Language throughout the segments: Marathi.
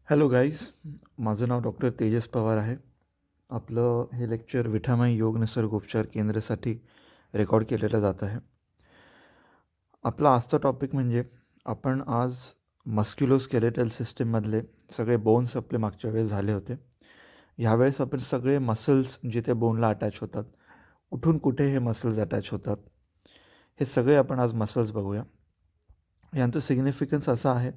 हॅलो गाईज, माझं नाव डॉक्टर तेजस पवार आहे. आपलं हे लेक्चर विठामाई योग निसर्गोपचार केंद्रासाठी रेकॉर्ड केलेलं जात आहे. आपला आजचा टॉपिक म्हणजे आपण आज मस्क्युलोस्केलेटल सिस्टीममधले सगळे बोन्स आपले मागच्या वेळेस झाले होते. ह्यावेळेस आपण सगळे मसल्स जिथे बोनला अटॅच होतात, कुठून कुठे हे मसल्स अटॅच होतात, हे सगळे आपण आज मसल्स बघूया. यांचं सिग्निफिकन्स असं आहे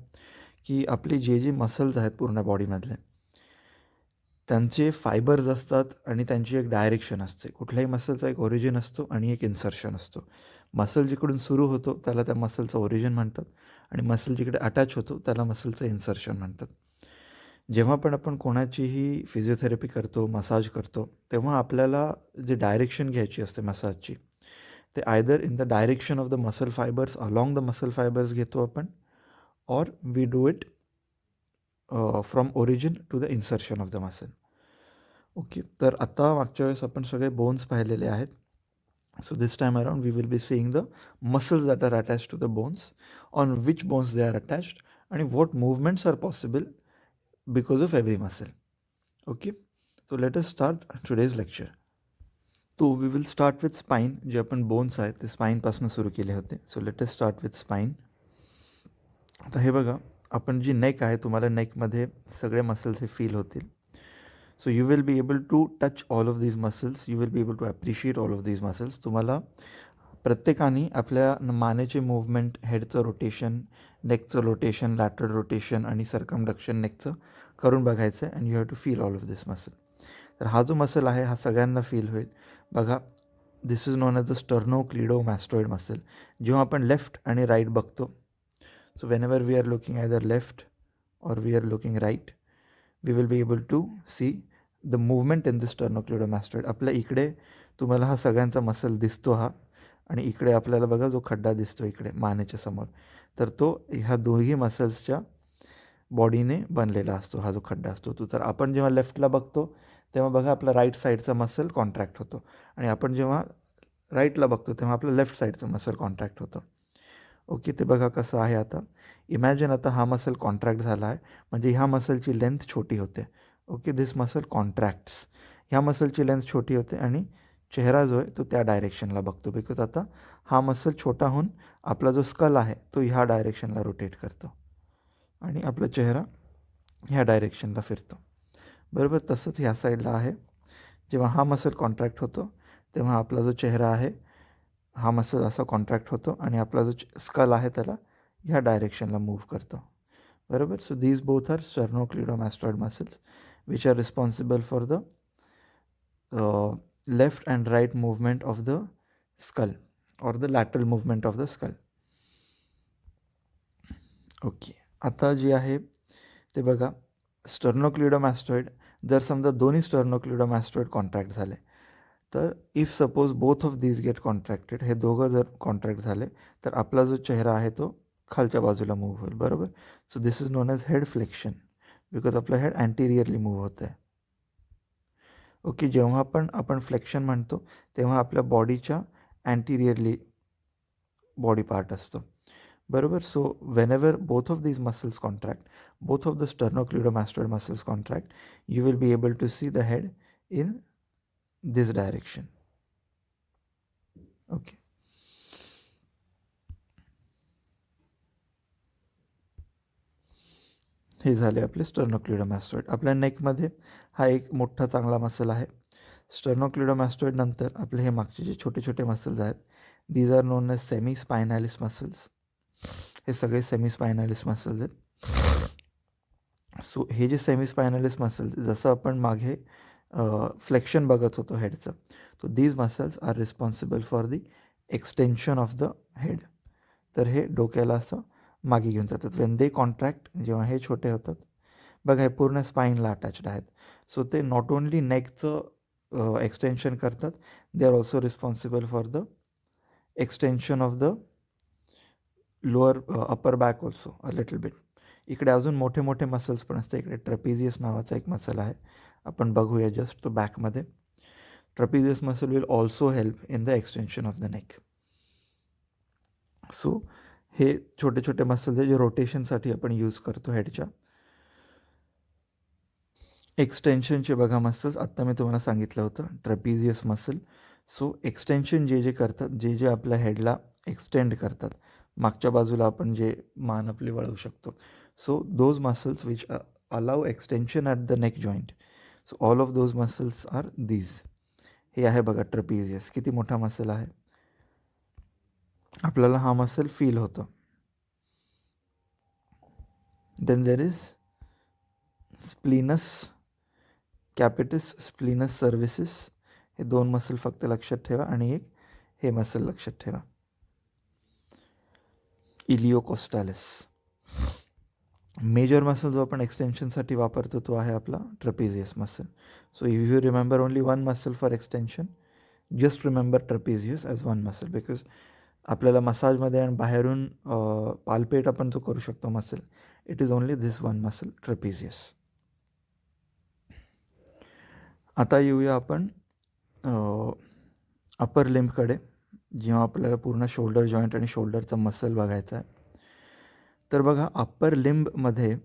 की आपली जे मसल्स आहेत पूर्ण बॉडीमधले, त्यांचे फायबर्स असतात आणि त्यांची एक डायरेक्शन असते. कुठल्याही मसलचा एक ओरिजिन असतो आणि एक इन्सर्शन असतो. मसल जिकडून सुरू होतो त्याला त्या मसलचं ओरिजिन म्हणतात आणि मसल जिकडे अटॅच होतो त्याला मसलचं इन्सर्शन म्हणतात. जेव्हा पण आपण कोणाचीही फिजिओथेरपी करतो, मसाज करतो, तेव्हा आपल्याला जे डायरेक्शन घ्यायची असते मसाजची, ते either in the direction of the muscle fibres, along the muscle fibres घेतो आपण, or we do it from origin to the insertion of the muscle. Okay, तर आता मागच्या वेळेस आपण सगळे बोन्स पाहिलेले आहेत. So this time around we will be seeing the muscles that are attach to the bones, on which bones they are attached, आणि what movements are possible because of every muscle. Okay, so let us start today's lecture. तो we will start with spine. जे आपण बोन्स आहेत ते स्पाईनपासून सुरू केले होते. So let us start with spine. आता हे बघा, आपण जी नेक आहे, तुम्हाला नेकमध्ये सगळे मसल्स हे फील होतील. So you will be able to touch all of these muscles. You will be able to appreciate all of these muscles. तुम्हाला प्रत्येकाने आपल्या मानेचे मूवमेंट, हेडचं रोटेशन, नेकचं रोटेशन, लॅटरल रोटेशन आणि सर्कमडक्शन नेकचं करून बघायचं आहे. And you have to feel all of this muscle. तर हा जो मसल आहे हा सगळ्यांना फील होईल. बघा, this is known as the sternocleidomastoid muscle. जेव्हा आपण लेफ्ट आणि राईट बघतो, so whenever we are looking either left और we are looking right, we will be able to see the movement in the sternocleidomastoid. आपल्या इकडे तुम्हाला हा सगळ्यांचा मसल दिसतो हा, आणि इकडे आपल्याला बघा जो खड्डा दिसतो इकडे मानेच्या समोर, तर तो ह्या दोन्ही मसल्सच्या बॉडीने बनलेला असतो. हा जो खड्डा असतो तो, तर आपण जेव्हा लेफ्टला बघतो तेव्हा बघा आपला राईट साईडचा मसल कॉन्ट्रॅक्ट होतो, आणि आपण जेव्हा राईटला बघतो तेव्हा आपलं लेफ्ट साईडचं मसल कॉन्ट्रॅक्ट होतं. ओके, ते बघा कसं आहे. आता इमॅजिन, आता हा मसल कॉन्ट्रॅक्ट झाला आहे म्हणजे ह्या मसलची लेंथ छोटी होते. Okay, this muscle contracts. ह्या मसलची लेंथ छोटी होते आणि चेहरा जो आहे तो त्या डायरेक्शनला बघतो, बिकॉज आता हा मसल छोटा होऊन आपला जो स्कल आहे तो ह्या डायरेक्शनला रोटेट करतो आणि आपला चेहरा ह्या डायरेक्शनला फिरतो. बरोबर तसंच ह्या साईडला आहे. जेव्हा हा मसल कॉन्ट्रॅक्ट होतो तेव्हा आपला जो चेहरा आहे हा मसल असा कॉन्ट्रॅक्ट होतो आणि आपला जो स्कल आहे त्याला ह्या डायरेक्शनला मूव्ह करतो. बरोबर. So these both are sternocleidomastoid muscles which are responsible for the left and right movement of the skull और the lateral movement of the skull. Okay, आता जे आहे ते बघा, स्टर्नोक्लिडोमॅस्टोइड, जर समजा दोन्ही स्टर्नोक्लिडोमॅस्टोइड कॉन्ट्रॅक्ट झाले, तर if suppose both of these get contracted, हे दोघं जर कॉन्ट्रॅक्ट झाले तर आपला जो चेहरा आहे तो खालच्या बाजूला मूव्ह होईल. बरोबर. So this is known as head flexion, because आपलं हेड अँटिरियरली मूव्ह होतं आहे. ओके, जेव्हा पण आपण फ्लेक्शन म्हणतो तेव्हा आपल्या बॉडीच्या अँटिरियरली बॉडी पार्ट असतो. बरोबर. So when ever both of these muscles contract, both of the sternocleidomastoid muscles contract, you will be able to see the head in this direction. Okay. हे झाले आपले स्टर्नोक्लिडोमॅस्टोइड. आपल्या नेकमध्ये हा एक मोठा चांगला मसल आहे. स्टर्नोक्लिडोमॅस्टोइड नंतर आपले हे मागचे जे छोटे छोटे मसल्स आहेत, these are known as semi spinalis muscles. हे सगळे सेमी स्पायनॅलिस मसल्स आहेत. सो हे जे सेमी स्पायनॅलिस मसल्स, जसं आपण मागे फ्लेक्शन बघत होतो हेडचं, तो these muscles are responsible for the extension of the head. तर हे डोक्याला असं मागे घेऊन जातात. वेन दे कॉन्ट्रॅक्ट, जेव्हा हे छोटे होतात, बघा हे पूर्ण स्पाईनला अटॅच्ड आहेत. सो ते नॉट ओनली नेकचं एक्सटेन्शन करतात, they are also responsible for the extension of the lower upper back also a little bit. इकडे अजून मोठे मोठे मसल्स पण असतात. इकडे ट्रॅपिझियस नावाचा एक मसल आहे, आपण बघूया जस्ट तो बॅकमध्ये. Trapezius muscle will also help in the extension of the neck. So हे छोटे छोटे मसल्स आहे जे रोटेशनसाठी आपण यूज करतो हेडच्या. एक्सटेन्शनचे बघा मसल्स आत्ता मी तुम्हाला सांगितलं होतं ट्रॅपिझियस मसल. सो एक्सटेन्शन जे करतात, जे आपल्या हेडला एक्सटेंड करतात, मागच्या बाजूला आपण जे मान आपली वळवू शकतो. So those muscles which allow extension at the neck joint. So all of those muscles are these. हे आहे बघा ट्रॅपिझियस. किती मोठा मसल आहे. आपल्याला हा मसल फील होतो. Then there is splenius capitis, splenius cervicis. हे दोन मसल फक्त लक्षात ठेवा आणि एक हे मसल लक्षात ठेवा. इलिओकोस्टॅलिस. मेजर मसल जो आपण एक्सटेन्शनसाठी वापरतो तो आहे आपला trapezius muscle. So if you remember only one muscle for extension, just remember trapezius as one muscle. Because आपल्याला मसाजमध्ये आणि बाहेरून पालपेट आपण जो करू शकतो muscle, it is only this one muscle, trapezius. आता येऊया आपण अपर लिम्बकडे. जेव्हा आपल्याला पूर्ण शोल्डर जॉईंट आणि शोल्डरचा मसल बघायचा आहे, तर बघा अप्पर लिम्बमध्ये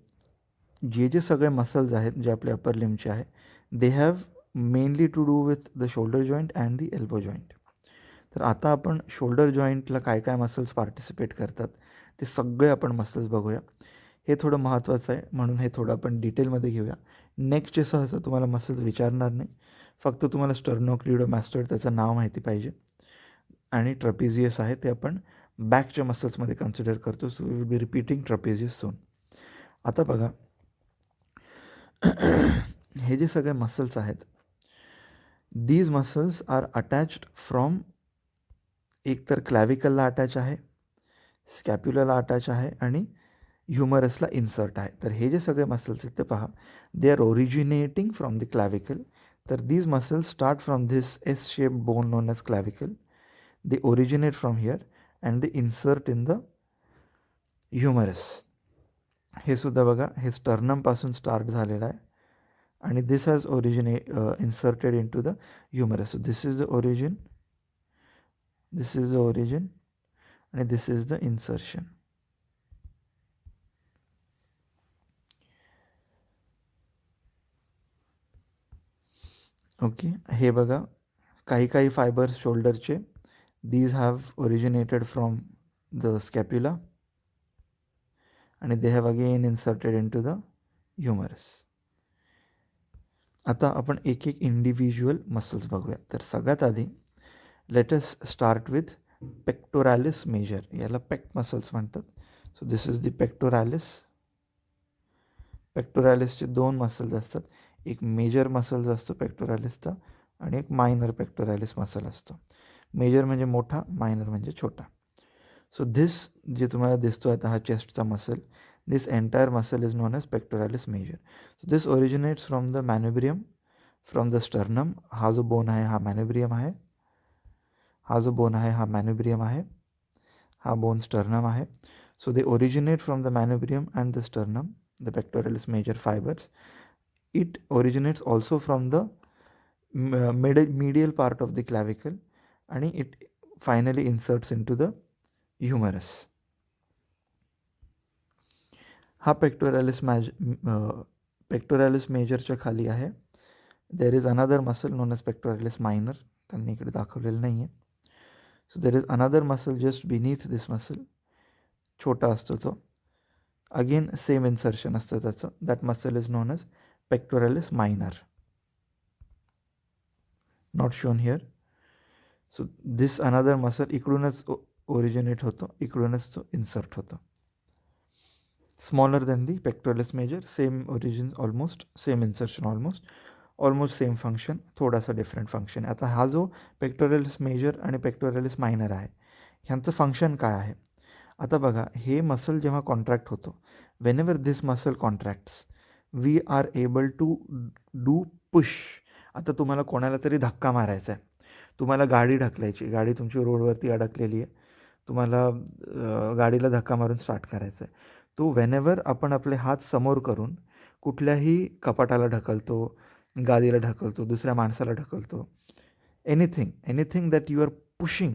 जे सगळे मसल्स आहेत जे आपले अप्पर लिम्बचे आहे, they have mainly to do with the shoulder joint and the elbow joint. तर आता आपण शोल्डर जॉईंटला काय काय मसल्स पार्टिसिपेट करतात ते सगळे आपण मसल्स बघूया. हे थोडं महत्त्वाचं आहे म्हणून हे थोडं आपण डिटेलमध्ये घेऊया. नेकचे सहसा तुम्हाला मसल्स विचारणार नाही, फक्त तुम्हाला स्टर्नोक्लिडोमॅस्टोइड त्याचं नाव माहिती पाहिजे आणि ट्रॅपिझियस आहे ते आपण बॅकच्या मसल्समध्ये कन्सिडर करतो. So we will be repeating trapezius soon. आता बघा हे जे सगळे मसल्स आहेत, these muscles are attached from, एक तर क्लॅविकलला अटॅच आहे, स्कॅप्युलाला अटॅच आहे आणि ह्युमरसला इन्सर्ट आहे. तर हे जे सगळे मसल्स आहेत ते पहा, they are originating from the clavicle. तर these muscles start from this S shaped bone known as clavicle. They originate from here and they insert in the humerus. हे सुद्धा बघा, हे स्टर्नमपासून स्टार्ट झालेलं आहे आणि this has inserted into the humerus. So this is the origin, this is the origin आणि this is the insertion. Okay, हे बघा काही फायबर्स शोल्डरचे, these have originated from the scapula आणि they have again inserted into the humerus. आता आपण एक इंडिव्हिज्युअल मसल्स बघूया. तर सगळ्यात आधी let us start with pectoralis major. याला पेक्ट मसल्स म्हणतात. So this is the pectoralis. पेक्टोरॅलिसचे दोन मसल्स असतात, एक मेजर मसल्स असतो पेक्टोरॅलिसचा आणि एक मायनर पेक्टोरॅलिस मसल असतो. मेजर म्हणजे मोठा, मायनर म्हणजे छोटा. सो धिस जे तुम्हाला दिसतो आता हा चेस्टचा muscle, this entire muscle is known as pectoralis major. So this originates from the manubrium, from the sternum. हा जो बोन आहे हा मॅन्युब्रियम आहे, हा जो बोन आहे हा मॅन्युब्रियम आहे, हा बोन स्टर्नम आहे. So they originate from the manubrium and the sternum, the pectoralis major fibers. It originates also from the medial part of the clavicle and it finally inserts into the humerus. हा पेक्टोरॅलिस मेजरच्या खाली आहे. There is another muscle known as pectoralis minor, त्यांनी इकडे दाखवलेलं नाही आहे. So there is another muscle just beneath this muscle, छोटा असतो तो. अगेन सेम इन्सर्शन असतं त्याचं. That muscle is known as pectoralis minor, not shown here. So this another muscle इकडूनच ओरिजिनेट होतो, इकडूनच तो इन्सर्ट होतो. Smaller than the pectoralis major, same origin almost, same insertion almost same function, थोडासा डिफरंट फंक्शन. आता हा जो पेक्टोरॅलिस मेजर आणि पेक्टोरॅलिस मायनर आहे, ह्यांचं फंक्शन काय आहे? आता बघा, हे मसल जेव्हा कॉन्ट्रॅक्ट होतो, whenever this muscle contracts, we are able to do push. आता तुम्हाला कोणाला तरी धक्का मारायचा आहे, तुम्हाला गाडी ढकलायची, गाडी तुमची रोडवरती अडकलेली आहे, तुम्हाला गाडीला धक्का मारून स्टार्ट करायचं आहे. तो व्हेनेवर आपण आपले हात समोर करून कुठल्याही कपाटाला ढकलतो, गादीला ढकलतो, दुसऱ्या माणसाला ढकलतो, anything that you are pushing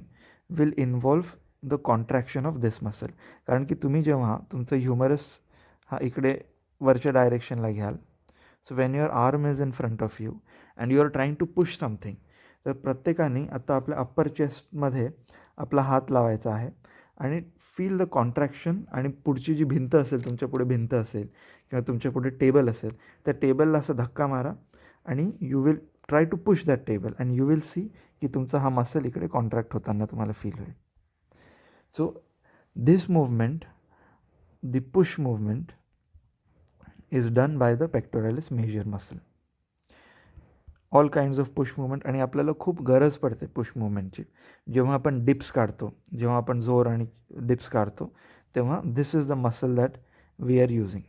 will involve the contraction of this muscle. कारण की तुम्ही जेव्हा तुमचं ह्युमरस हा इकडे वरच्या डायरेक्शनला घ्याल, so when your arm is in front of you and you are trying to push something, तर प्रत्येकाने आता आपल्या अप्पर चेस्टमध्ये आपला हात लावायचा आहे आणि फील द कॉन्ट्रॅक्शन, आणि पुढची जी भिंत असेल, तुमच्या पुढे भिंत असेल किंवा तुमच्या पुढे टेबल असेल, त्या टेबलला असा धक्का मारा आणि you will try to push that table and you will see की तुमचा हा मसल इकडे कॉन्ट्रॅक्ट होताना तुम्हाला फील होईल. So this movement, the push movement is done by the pectoralis major muscle. All kinds of push movement, आणि आपल्याला खूप गरज पडते पुश मूवमेंटची. जेव्हा आपण डिप्स काढतो, जेव्हा आपण जोर आणि डिप्स काढतो, तेव्हा this is the muscle that we are using.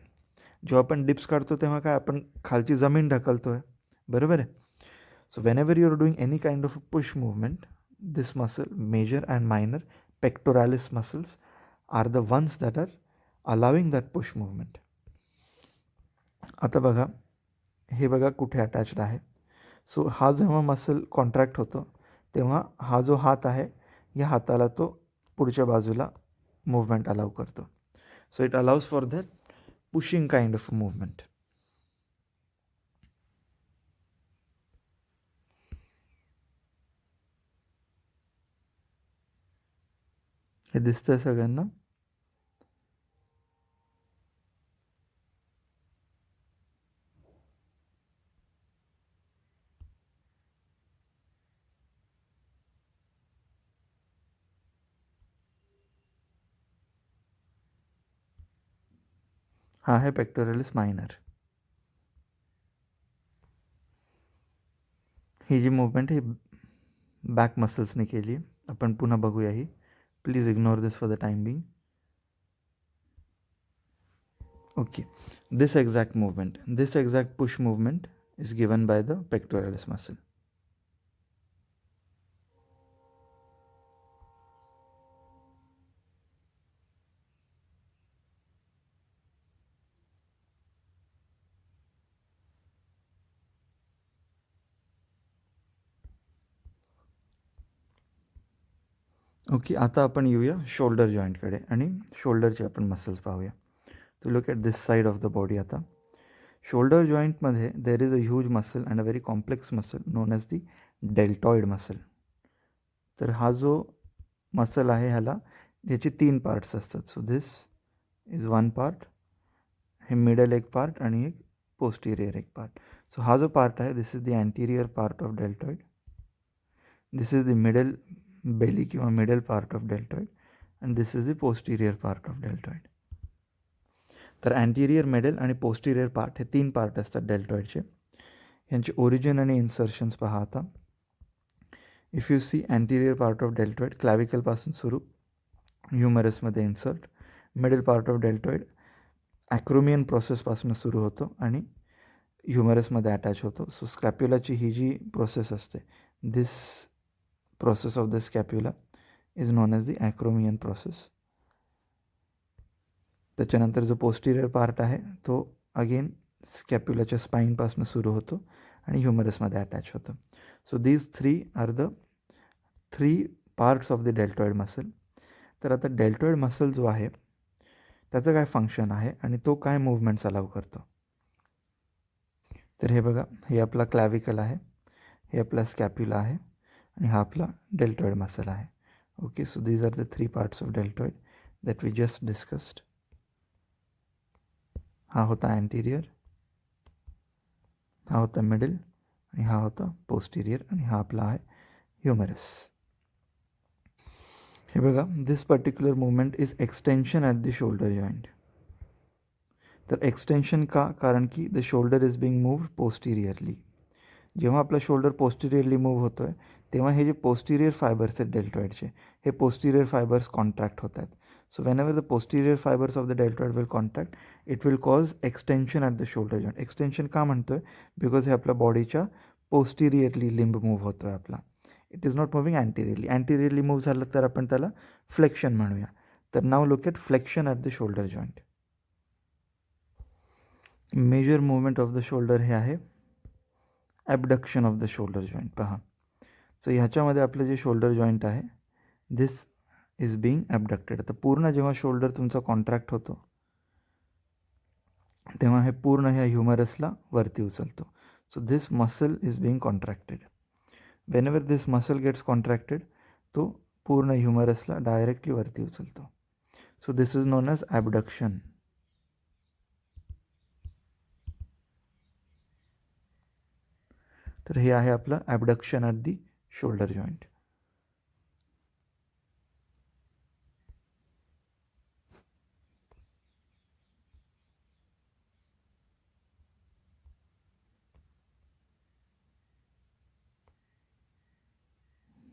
जेव्हा आपण डिप्स काढतो तेव्हा काय, आपण खालची जमीन ढकलतो आहे, बरोबर आहे. So whenever you are doing any kind of push movement, this muscle, major and minor pectoralis muscles, are the ones that are allowing that push movement. आता बघा, हे बघा कुठे अटॅच्ड आहे. सो हा जेव्हा मसल कॉन्ट्रॅक्ट होतो तेव्हा हा जो हात आहे, या हाताला तो पुढच्या बाजूला मूवमेंट अलाव करतो. So it allows for that pushing kind of movement. हे दिसतंय सगळ्यांना? हा आहे पेक्टोरॅलिस मायनर. ही जी मूवमेंट ही बॅक मसल्सने केली आहे. आपण पुन्हा बघूया ही. Please ignore this for the time being. Okay, this exact movement, this exact push movement is given by the pectoralis muscle. Okay, आता आपण येऊया शोल्डर जॉईंटकडे आणि शोल्डरचे आपण मसल्स पाहूया. To look at this side of the body. आता शोल्डर जॉईंटमध्ये there is a huge muscle and a very complex muscle known as the deltoid muscle. तर हा जो मसल आहे ह्याला, ह्याचे 3 पार्ट्स असतात. So this is one part, हे मिडल एक पार्ट आणि एक पोस्टिरियर एक पार्ट. सो हा जो पार्ट आहे, this is the anterior part of deltoid. This is the middle belly किंवा middle part of deltoid and this is the posterior part of deltoid. तर अँटिरियर, मिडल आणि पोस्टिरियर पार्ट हे 3 पार्ट असतात डेल्टॉइडचे. यांचे ओरिजिन आणि इन्सर्शन्स पहा. आता if you see anterior part of deltoid क्लॅविकलपासून सुरू, ह्युमरसमध्ये insert. Middle part of deltoid acromion प्रोसेसपासून सुरू होतो आणि ह्युमरसमध्ये अटॅच होतो. सो स्कॅप्युलाची ही जी प्रोसेस असते, this process of the scapula is known as the acromion process. त्याच्यानंतर जो पोस्टिरियर पार्ट आहे तो अगेन स्कॅप्युलाच्या स्पाईनपासून सुरू होतो आणि ह्युमरसमध्ये अटॅच होतो. So these 3 are the 3 parts of the deltoid muscle. तर आता डेल्टॉइड मसल जो आहे त्याचं काय फंक्शन आहे आणि तो काय मूवमेंट्स अलाव करतो. तर हे बघा, हे आपला क्लॅविकल आहे, हे आपला स्कॅप्युला आहे आणि हा आपला डेल्टॉइड मसल आहे. Okay, so these are the 3 parts of deltoid that we just discussed. हा होता अँटिरियर, हा होता मिडल आणि हा होता पोस्टिरियर आणि हा आपला आहे ह्युमरस. हे बघा, this particular movement is extension at the shoulder joint. तर एक्सटेन्शन का? कारण की the shoulder is being moved posteriorly. जेव्हा आपला शोल्डर पोस्टिरियरली मूव्ह होतो आहे तेव्हा हे जे पोस्टिरियर फायबर्स आहेत डेल्टॉइडचे, हे पोस्टिरियर फायबर्स कॉन्ट्रॅक्ट होत आहेत. So when ever the posterior fibres of the deltoid will contract, it will cause extension at the shoulder joint. Extension का म्हणतो आहे? बिकॉज हे आपल्या बॉडीच्या पोस्टिरियरली लिंब मूव्ह होतो आहे आपला. It is not moving anteriorly. Anteriorly move झालं तर आपण त्याला फ्लेक्शन म्हणूया. तर now look at flexion at the shoulder joint. Major movement of the shoulder हे आहे abduction of the shoulder joint. पहा, सो ह्याच्यामध्ये आपलं जे शोल्डर जॉईंट आहे, दिस इज बिंग ॲबडक्टेड. तर पूर्ण जेव्हा शोल्डर तुमचा कॉन्ट्रॅक्ट होतो तेव्हा हे पूर्ण ह्या ह्युमरसला वरती उचलतो. So this muscle is being contracted. Whenever this muscle gets contracted, तो पूर्ण ह्युमरसला डायरेक्टली वरती उचलतो. So this is known as abduction. तर हे आहे आपलं abduction at the shoulder joint.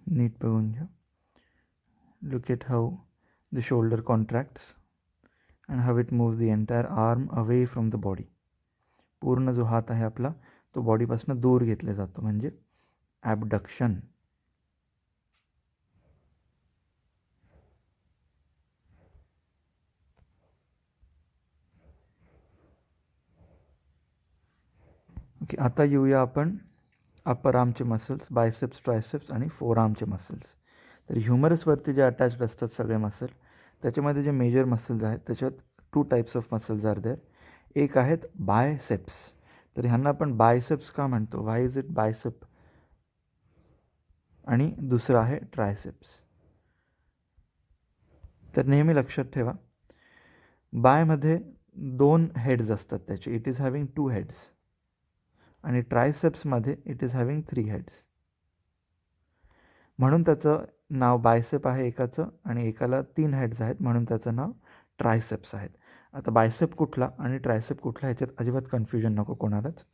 नीट बघून घ्या. Look at how the shoulder contracts and how it moves the entire arm away from the body. पूर्ण जो हात आहे आपला तो बॉडीपासून दूर घेतला जातो, म्हणजे ॲबडक्शन. ओके, आता येऊया आपण अप्पर आर्मचे मसल्स, बायसेप्स, ट्रायसेप्स आणि फोर आर्मचे मसल्स. तर ह्युमरसवरती जे अटॅच्ड असतात सगळे मसल, त्याच्यामध्ये जे मेजर मसल्स आहेत त्याच्यात 2 types of muscles are there. एक आहेत बायसेप्स. तर ह्यांना आपण बायसेप्स का म्हणतो, व्हाय इज इट बायसेप? आणि दुसरं आहे ट्रायसेप्स. तर नेहमी लक्षात ठेवा, बायमध्ये 2 हेड्स असतात त्याचे, इट इज हॅव्हिंग 2 हेड्स. आणि ट्रायसेप्समध्ये इट इज हॅव्हिंग 3 हेड्स. म्हणून त्याचं नाव बायसेप आहे एकाचं, आणि एकाला 3 हेड्स आहेत म्हणून त्याचं नाव ट्रायसेप्स आहेत. आता बायसेप कुठला आणि ट्रायसेप कुठला ह्याच्यात अजिबात कन्फ्युजन नको कोणालाच.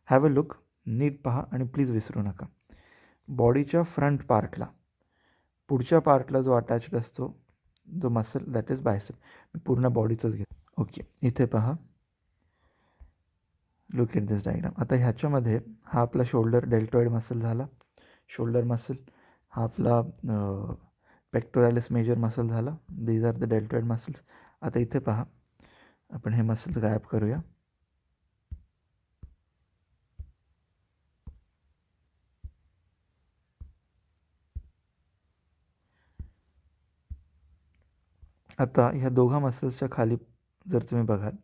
हॅव अ लुक, नीट पहा आणि प्लीज विसरू नका. बॉडीच्या फ्रंट पार्टला, पुढच्या पार्टला जो अटॅच्ड असतो जो मसल, दॅट इज बायसेप. मी पूर्ण बॉडीचंच घेतो. ओके, इथे पहा, लुक एट दिस डायग्राम. आता ह्याच्यामध्ये हा आपला शोल्डर डेल्टॉइड मसल झाला, शोल्डर मसल. हा आपला पेक्टोरॅलिस मेजर मसल झाला. These are the deltoid muscles. आता इथे पहा, आपण हे मसल्स गायब करूया. आता ह्या दोघा मसल्सच्या खाली जर तुम्ही बघाल,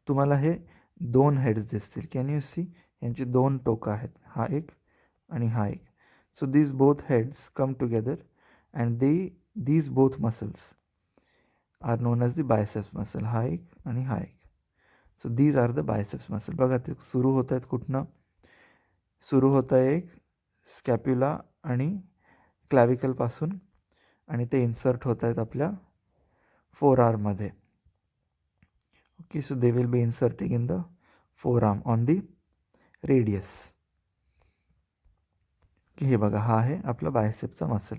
तुम्हाला हे 2 हेड्स दिसतील. Can you see? यांची 2 टोकं आहेत, हा एक आणि हा एक. So these both heads come together and these both muscles are known as the biceps muscle. हा एक आणि हा एक. So these are the biceps muscle. बघा ते सुरू होत आहेत कुठनं? सुरू होतं एक स्कॅप्युला आणि क्लॅविकलपासून, आणि ते इन्सर्ट होत आहेत आपल्या फोर आर्ममध्ये. Okay, so they will be inserting in the forearm on the radius. हे बघा, हा आहे आपला बायसेपचा मसल.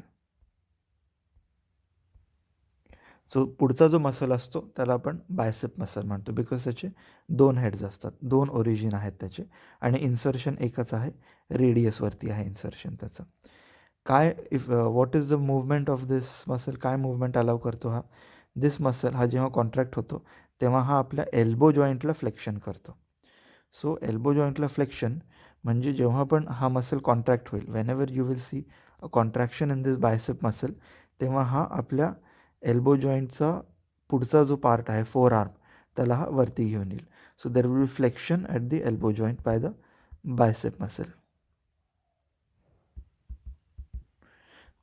सो पुढचा जो मसल असतो त्याला आपण बायसेप मसल म्हणतो, बिकॉज त्याचे 2 हेड्स असतात, 2 ओरिजिन आहेत त्याचे, आणि इन्सर्शन एकच आहे, रेडियसवरती आहे इन्सर्शन त्याचं. काय what is the movement of this muscle? काय मूवमेंट अलाव करतो हा? दिस मसल हा जेव्हा कॉन्ट्रॅक्ट होतो तेव्हा हा आपल्या एल्बो जॉईंटला फ्लेक्शन करतो. सो एल्बो जॉईंटला फ्लेक्शन म्हणजे जेव्हा पण हा मसल कॉन्ट्रॅक्ट होईल, Wien ever you will see a contraction in this bicep muscle, तेव्हा हा आपल्या एल्बो जॉईंटचा पुढचा जो पार्ट आहे, फोर आर्म, त्याला हा वरती घेऊन येईल. So there will B flexion at the elbow joint by the bicep muscle.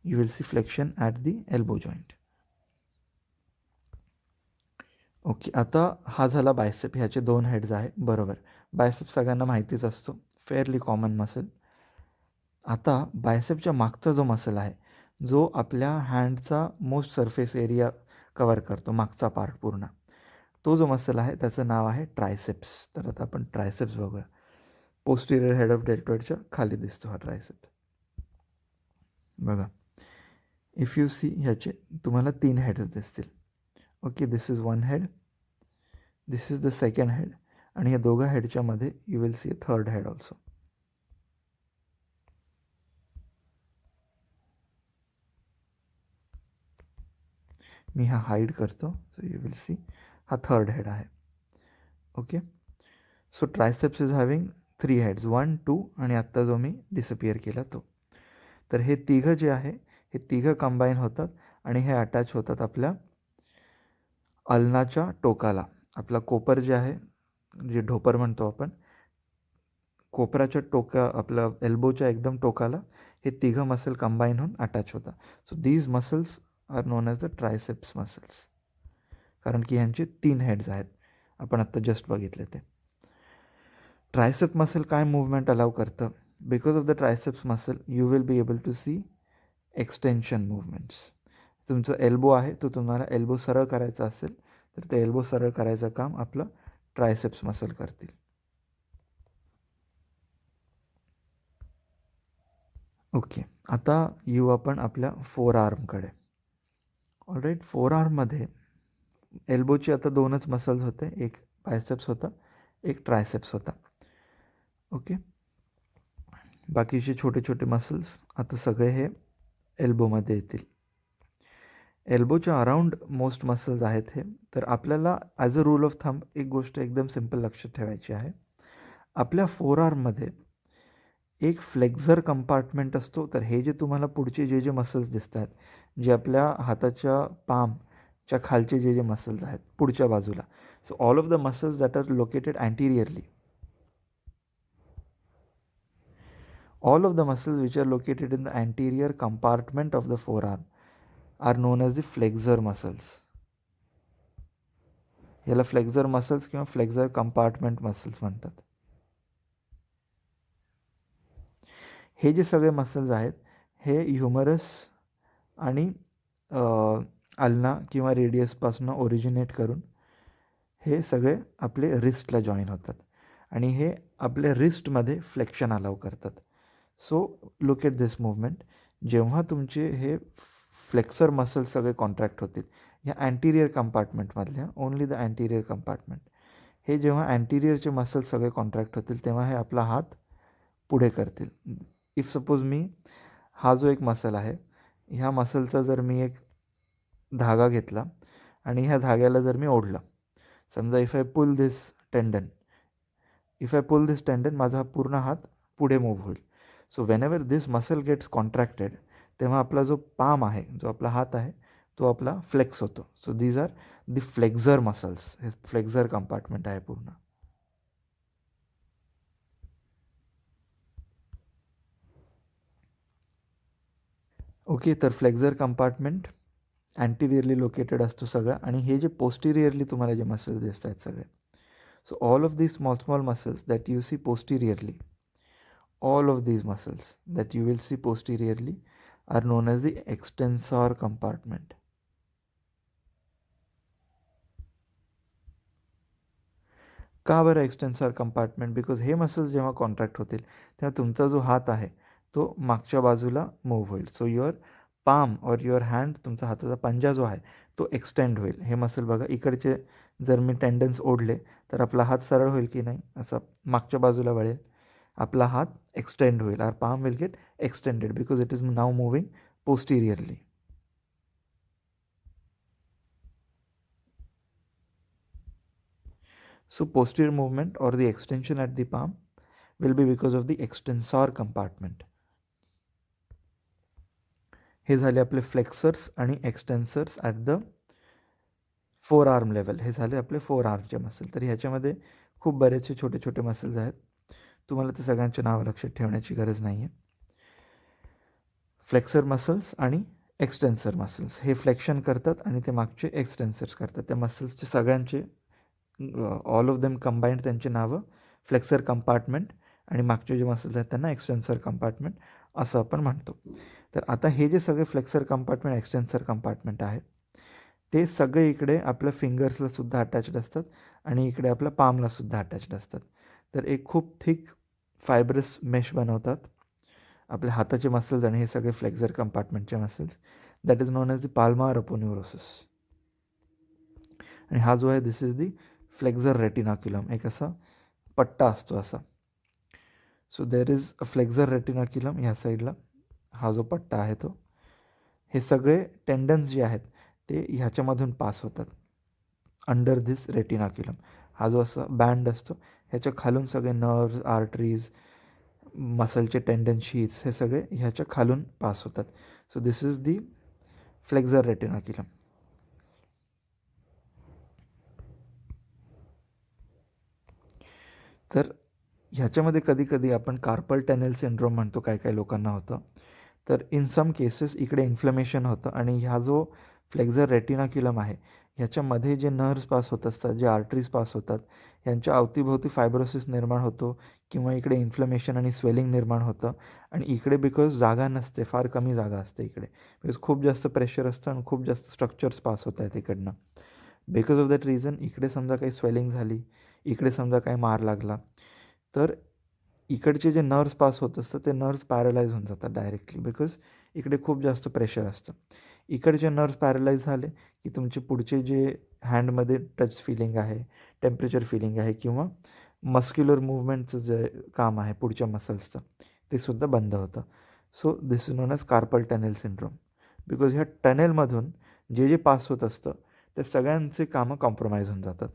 You will see flexion at the elbow joint. Okay, आता हा झाला बायसेप. ह्याचे 2 हेड्स आहे, बरोबर. बायसेप सगळ्यांना माहितीच असतो, फेअरली कॉमन मसल. आता बायसेपच्या मागचा जो मसल आहे, जो आपल्या हँडचा मोस्ट सरफेस एरिया कवर करतो, मागचा पार्ट पूर्ण, तो जो मसल आहे त्याचं नाव आहे ट्रायसेप्स. तर आता आपण ट्रायसेप्स बघूया. पोस्टिरियर हेड ऑफ डेल्टॉइडच्या खाली दिसतो हा ट्रायसेप. बघा, इफ यू सी, ह्याचे तुम्हाला 3 हेड्स दिसतील. Okay, this is 1 head, this is the second head, आणि या दोघा हेडच्या मध्ये you will see a third head also. मी हा हाईड करतो, सो यू विल सी हा थर्ड हेड आहे. Okay, so triceps is having 3 heads, 1, 2, आणि आत्ता जो मी डिसअपिअर केला तो. तर हे तिघं जे आहे, हे तिघं कंबाईन होतात आणि हे अटॅच होतात आपल्या अल्नाच्या टोकाला. आपला कोपर जे आहे, जे ढोपर म्हणतो आपण, कोपराच्या आपल्या एल्बोच्या एकदम टोकाला हे तिघं मसल कंबाईन होऊन अटॅच होतात. So these muscles are known as the triceps muscles, कारण की ह्यांचे 3 हेड्स आहेत. आपण आत्ता जस्ट बघितले ते. ट्रायसेप मसल काय मूवमेंट अलाव करतं? Because of the triceps muscle you will be able to see extension movements. तुमचं एल्बो आहे, तो तुम्हाला एल्बो सरळ करायचा असेल तर ते एल्बो सरळ करायचं काम आपलं ट्रायसेप्स मसल करतील. ओके, आता येऊ आपण आपल्या फोर आर्मकडे. ऑलराईट, फोर आर्ममध्ये एल्बोची आता 2च मसल्स होते, एक बायसेप्स होता, एक ट्रायसेप्स होता. ओके, बाकीचे छोटे छोटे मसल्स आता सगळे हे एल्बोमध्ये येतील. एल्बोच्या अराउंड मोस्ट मसल्स आहेत हे. तर आपल्याला as a rule of thumb एक गोष्ट एकदम सिम्पल लक्षात ठेवायची आहे. आपल्या फोर आर्ममध्ये एक फ्लेक्झर कंपार्टमेंट असतो. तर हे जे तुम्हाला पुढचे जे मसल्स दिसत आहेत, जे आपल्या हाताच्या पामच्या खालचे जे मसल्स आहेत पुढच्या बाजूला, so all of the muscles that are located anteriorly, all of the muscles which are located in the anterior compartment of the forearm are known as the flexor muscles. याला फ्लेक्झर मसल्स किंवा फ्लेक्झर कंपार्टमेंट मसल्स म्हणतात. हे जे सगळे मसल्स आहेत हे ह्युमरस आणि अल्ना किंवा रेडियसपासून ओरिजिनेट करून हे सगळे आपले रिस्टला जॉईन होतात आणि हे आपल्या रिस्टमध्ये फ्लेक्शन अलाव करतात. So look at this movement. जेव्हा तुमचे हे फ्लेक्सर मसल्स सगळे कॉन्ट्रॅक्ट होतील, ह्या अँटिरियर कंपार्टमेंटमधल्या, ओन्ली द अँटिरियर कंपार्टमेंट, हे जेव्हा अँटिरियरचे मसल्स सगळे कॉन्ट्रॅक्ट होतील तेव्हा हे आपला हात पुढे करतील. इफ सपोज मी हा जो एक मसल आहे, ह्या मसलचा जर मी एक धागा घेतला आणि ह्या धाग्याला जर मी ओढला, समजा इफ आय पुल दिस टेंडन, माझा पूर्ण हात पुढे मूव्ह होईल. So whenever this muscle gets contracted, तेव्हा आपला जो पाम आहे, जो आपला हात आहे, तो आपला फ्लेक्स होतो. So these are the flexure muscles. हे फ्लेक्झर कंपार्टमेंट आहे पूर्ण. ओके, तर फ्लेक्झर कंपार्टमेंट अँटिरियरली लोकेटेड असतो सगळं. आणि हे जे पोस्टिरियरली तुम्हाला जे मसल्स दिसत आहेत सगळे, so all of these small muscles that you see posteriorly, all of these muscles that you will see posteriorly are known as the extensor compartment. का बरं एक्सटेन्सॉर कंपार्टमेंट? बिकॉज हे मसल्स जेव्हा कॉन्ट्रॅक्ट होतील तेव्हा तुमचा जो हात आहे तो मागच्या बाजूला मूव्ह होईल. सो युअर पाम और युअर हँड, तुमचा हाताचा पंजा जो आहे तो एक्सटेंड होईल. हे मसल बघा, इकडचे जर मी टेंडन्स ओढले तर आपला हात सरळ होईल की नाही, असं मागच्या बाजूला वळेल, आपला हात एक्सटेंड होईल. Our palm will get extended because it is now moving posteriorly. So posterior movement or the extension at the palm will be because of the extensor compartment. हे झाले आपले फ्लेक्सर्स आणि extensors at the forearm level. हे झाले आपले फोर आर्मचे मसल. तर ह्याच्यामध्ये खूप बरेचसे छोटे छोटे मसल्स आहेत. तुम्हाला ते सगळ्यांचे नावं लक्षात ठेवण्याची गरज नाही आहे. फ्लेक्सर मसल्स आणि एक्सटेन्सर मसल्स हे फ्लेक्शन करतात आणि ते मागचे एक्सटेन्सर्स करतात. त्या मसल्सचे सगळ्यांचे ऑल ऑफ देम कंबाईंड त्यांची नावं फ्लेक्सर कंपार्टमेंट आणि मागचे जे मसल्स आहेत त्यांना एक्सटेन्सर कंपार्टमेंट असं आपण म्हणतो. तर आता हे जे सगळे फ्लेक्सर कंपार्टमेंट, एक्सटेन्सर कंपार्टमेंट आहे ते सगळे इकडे आपल्या फिंगर्सला सुद्धा अटॅच्ड असतात आणि इकडे आपल्या पामला सुद्धा अटॅच्ड असतात. तर एक खूप थिक फायब्रस मेश बनवतात आपल्या हाताचे मसल्स आणि हे सगळे फ्लेक्सर कंपार्टमेंटचे muscles. That is known as the palmar aponeurosis. आणि हा जो आहे दिस इज दी फ्लेक्झर रेटिनाक्युलम. एक असा पट्टा असतो असा. So there is a flexor retinaculum ह्या साईडला, हा जो पट्टा आहे तो. हे सगळे टेंडन्स जे आहेत ते ह्याच्यामधून पास होतात अंडर धिस रेटिनाक्युलम. हा जो असा बँड असतो ह्याच्या खालून सगळे नर्व्स, आर्टरीज, मसलचे टेंडन शीट्स हे सगळे ह्याच्या खालून पास होतात. So this is the flexor retinaculum. तर ह्याच्यामध्ये कधी-कधी आपण कार्पल टनेल सिंड्रोम म्हणतो, काही-काही लोकांना होतं. तर इन सम केसेस इकडे इन्फ्लमेशन होतं आणि हा जो फ्लेक्झर रेटिनाक्युलम आहे, ह्याच्यामध्ये जे नर्व्हज पास होत असतात, जे आर्टरीज पास होतात, यांच्या अवतीभोवती फायब्रोसिस निर्माण होतो किंवा इकडे इन्फ्लमेशन आणि स्वेलिंग निर्माण होतं आणि इकडे बिकॉज जागा नसते, फार कमी जागा असते इकडे. बिकॉज खूप जास्त प्रेशर असतं आणि खूप जास्त स्ट्रक्चर्स पास होत आहेत इकडनं. बिकॉज ऑफ दॅट रिझन इकडे समजा काही स्वेलिंग झाली, इकडे समजा काही मार लागला, तर इकडचे जे नर्व्हज पास होत असतात ते नर्व्हज पॅरलाइज होऊन जातात डायरेक्टली बिकॉज इकडे खूप जास्त प्रेशर असतं. इकडचे नर्व्हज पॅरलाइज झाले की तुमचे पुढचे जे हँडमध्ये टच फिलिंग आहे, टेम्परेचर फिलिंग आहे किंवा मस्क्युलर मूव्हमेंटचं जे काम आहे पुढच्या मसल्सचं, ते सुद्धा बंद होतं. So this is known as carpal tunnel syndrome. Because ह्या टनेलमधून जे जे पास होत असतं त्या सगळ्यांचे कामं कॉम्प्रोमाइज होऊन जातात.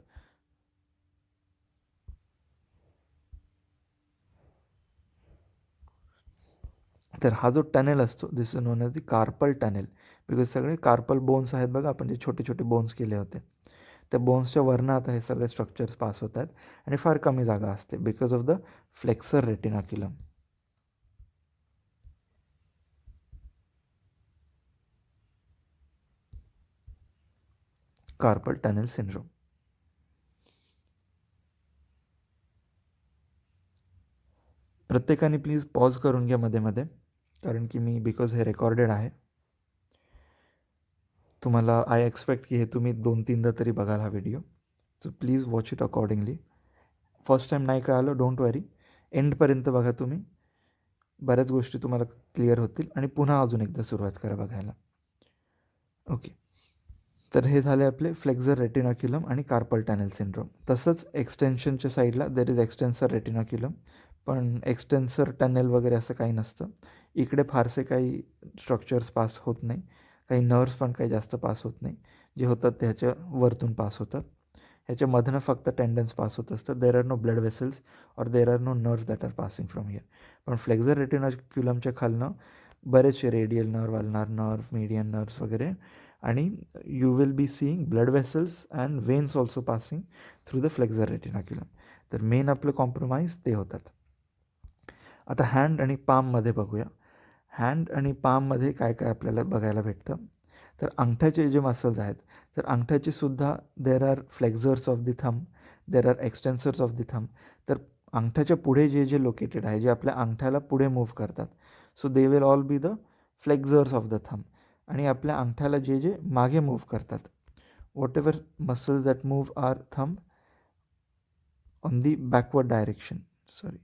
तर हा जो टनेल असतो this is known as the carpal tunnel. Because सगळे कार्पल बोन्स आहेत बघा, आपण जे छोटे छोटे बोन्स केले होते, त्या बोन्सच्या वरनं आता हे सगळे स्ट्रक्चर्स पास होत आहेत आणि फार कमी जागा असते because of the flexor retinaculum. Carpal tunnel syndrome. प्रत्येकाने प्लीज पॉज करून घ्या मध्ये मध्ये, कारण की मी बिकॉज हे रेकॉर्डेड आहे, तुम्हाला आय एक्सपेक्ट की हे तुम्ही 2-3दा तरी बघाल हा video. So please watch it accordingly. First time नाही कळालं डोंट वरी, एंडपर्यंत बघा तुम्ही, बऱ्याच गोष्टी तुम्हाला क्लिअर होतील आणि पुन्हा अजून एकदा सुरुवात करा बघायला. ओके. तर हे झाले आपले फ्लेक्झर रेटिनाक्युलम आणि कार्पल टनेल सिंड्रोम. तसंच एक्सटेन्शनच्या साईडला देर इज एक्सटेन्सर रेटिनाक्युलम, पण एक्सटेन्सर टनेल वगैरे असं काही नसतं. इकडे फारसे काही स्ट्रक्चर्स पास होत नाही, काही नर्व्स पण काही जास्त पास होत नाही. जे होतात ते ह्याच्या वरतून पास होतात. ह्याच्यामधनं फक्त टेंडन्स पास होत असतात. There are no blood vessels or there are no nerves that are passing from here. पण फ्लेक्झर रेटिनाक्युलमच्या खालनं बरेचसे radial nerve, ulnar nerve, median nerves वगैरे, आणि you will be seeing blood vessels and veins also passing through the flexor retinaculum. तर मेन आपलं कॉम्प्रोमाइज ते होतात. आता हँड आणि पाममध्ये बघूया. हँड आणि पाममध्ये काय काय आपल्याला बघायला भेटतं. तर अंगठ्याचे जे मसल्स आहेत, तर अंगठ्याचे सुद्धा there are flexors of the thumb, there are extensors of the thumb. तर अंगठ्याच्या पुढे जे जे लोकेटेड आहे, जे आपल्या अंगठ्याला पुढे मूव्ह करतात, so they will all be the flexors of the thumb. आणि आपल्या अंगठ्याला जे जे मागे मूव्ह करतात, whatever muscles that move our thumb on the backward direction, sorry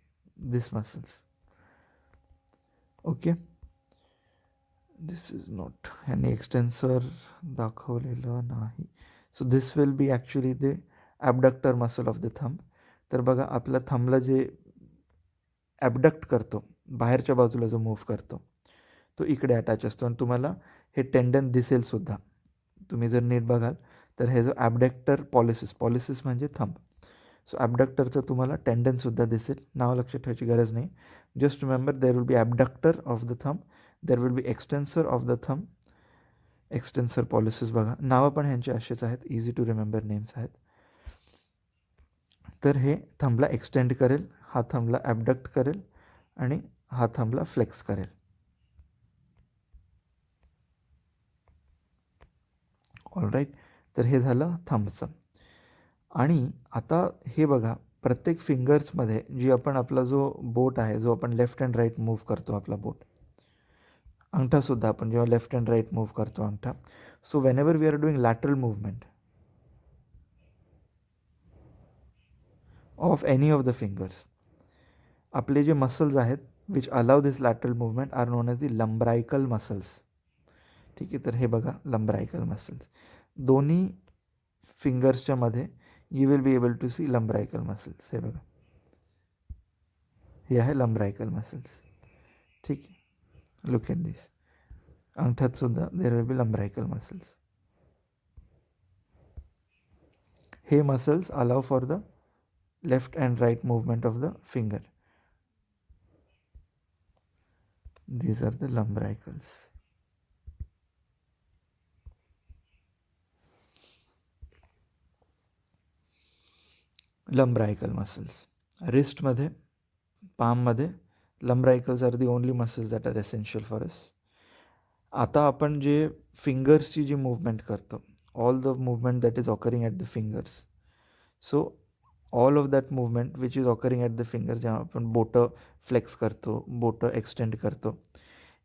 this muscles. Okay, this is not, ह्याने एक्सटेन्सर दाखवलेलं नाही. So this will be actually the abductor muscle of the thumb. तर बघा आपल्या थंबला जे ॲबडक्ट करतो, बाहेरच्या बाजूला जो मूव्ह करतो, तो इकडे अटॅच असतो आणि तुम्हाला हे टेंडन दिसेल सुद्धा. तुम्ही जर नीट बघाल तर हे जो ॲबडक्टर पॉलिसिस, पॉलिसिस म्हणजे थंब, सो ॲबडक्टरचं तुम्हाला टेंडनसुद्धा दिसेल. नाव लक्षात ठेवायची गरज नाही. Just remember there will be abductor of the thumb, there will be extensor of the thumb, extensor pollicis. बघा नावं पण ह्यांचे असेच आहेत, इझी टू रिमेंबर नेम्स आहेत. तर हे थंबला एक्सटेंड करेल, हा थंबला ॲबडक्ट करेल आणि हा थंबला फ्लेक्स करेल. All right. तर हे झालं थंबचं. आणि आता हे बघा, प्रत्येक फिंगर्समध्ये जी आपण आपला जो बोट आहे, जो आपण लेफ्ट अँड राईट मूव्ह करतो आपला बोट, अंगठासुद्धा आपण जेव्हा लेफ्ट अँड राईट मूव्ह करतो अंगठा, so whenever we are doing lateral movement of any of the fingers, आपले जे मसल्स आहेत which allow this lateral movement are known as the lumbrical muscles. ठीक आहे, तर हे बघा लंब्रायकल मसल्स, दोन्ही फिंगर्सच्या मध्ये you will be able to see lumbrical muscles. हे बघा, हे आहे लंब्रायकल मसल्स. ठीक आहे, लुक एट दिस. अंगठ्यात सुद्धा there will be lumbrical muscles. हे muscles allow for the left and right movement of the finger. These are the lumbricals. Lumbrical muscles. रिस्टमध्ये, पाममध्ये lumbricals are the only muscles that are essential for us. आता आपण जे फिंगर्सची जी मूवमेंट करतो, all the movement that is occurring at the fingers, so all of that movement which is occurring at the finger, जेव्हा आपण बोटं फ्लेक्स करतो, बोटं एक्सटेंड करतो,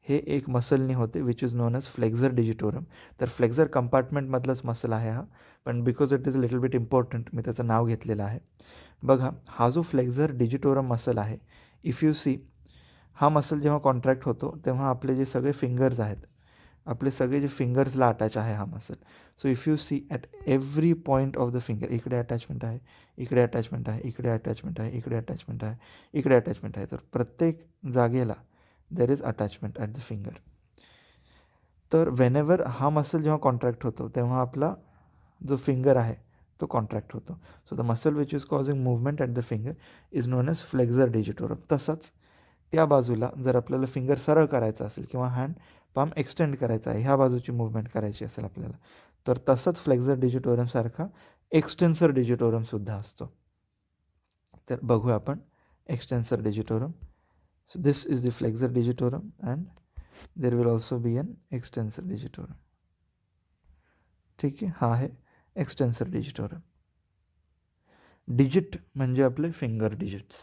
हे एक मसलनी होते which is known as flexor digitorum. तर फ्लेक्झर कंपार्टमेंटमधलंच मसल आहे हा, पण because it is little bit important मी त्याचं नाव घेतलेलं आहे. बघा, हा जो फ्लेक्झर डिजिटोरम मसल आहे, इफ यू सी, हा मसल जेव्हा कॉन्ट्रॅक्ट होतो तेव्हा आपले जे सगळे फिंगर्स आहेत, आपले सगळे जे फिंगर्सला अटॅच आहे हा muscle. So if you see at every point of the finger, इकडे अटॅचमेंट आहे, इकडे अटॅचमेंट आहे, इकडे अटॅचमेंट आहे, इकडे अटॅचमेंट आहे, इकडे अटॅचमेंट आहे, तर प्रत्येक जागेला there is attachment at the finger. तर वेनेवर हा मसल जेव्हा कॉन्ट्रॅक्ट होतो तेव्हा आपला जो फिंगर आहे तो कॉन्ट्रॅक्ट होतो. So the muscle which is causing movement at the finger is known as flexor digitorum. तसंच त्या बाजूला जर आपल्याला फिंगर सरळ करायचा असेल किंवा हँड पाम एक्सटेंड करायचा आहे, ह्या बाजूची मूवमेंट करायची असेल आपल्याला, तर तसंच फ्लेक्झर डिजिटोरमसारखा एक्सटेन्सर डिजिटोरमसुद्धा असतो. तर बघूया आपण extensor digitorum. So this is the flexor digitorum and there will also be an extensor digitorum. ठीक आहे, हा आहे एक्सटेन्सर डिजिटोरम. डिजिट म्हणजे आपले फिंगर डिजिट्स.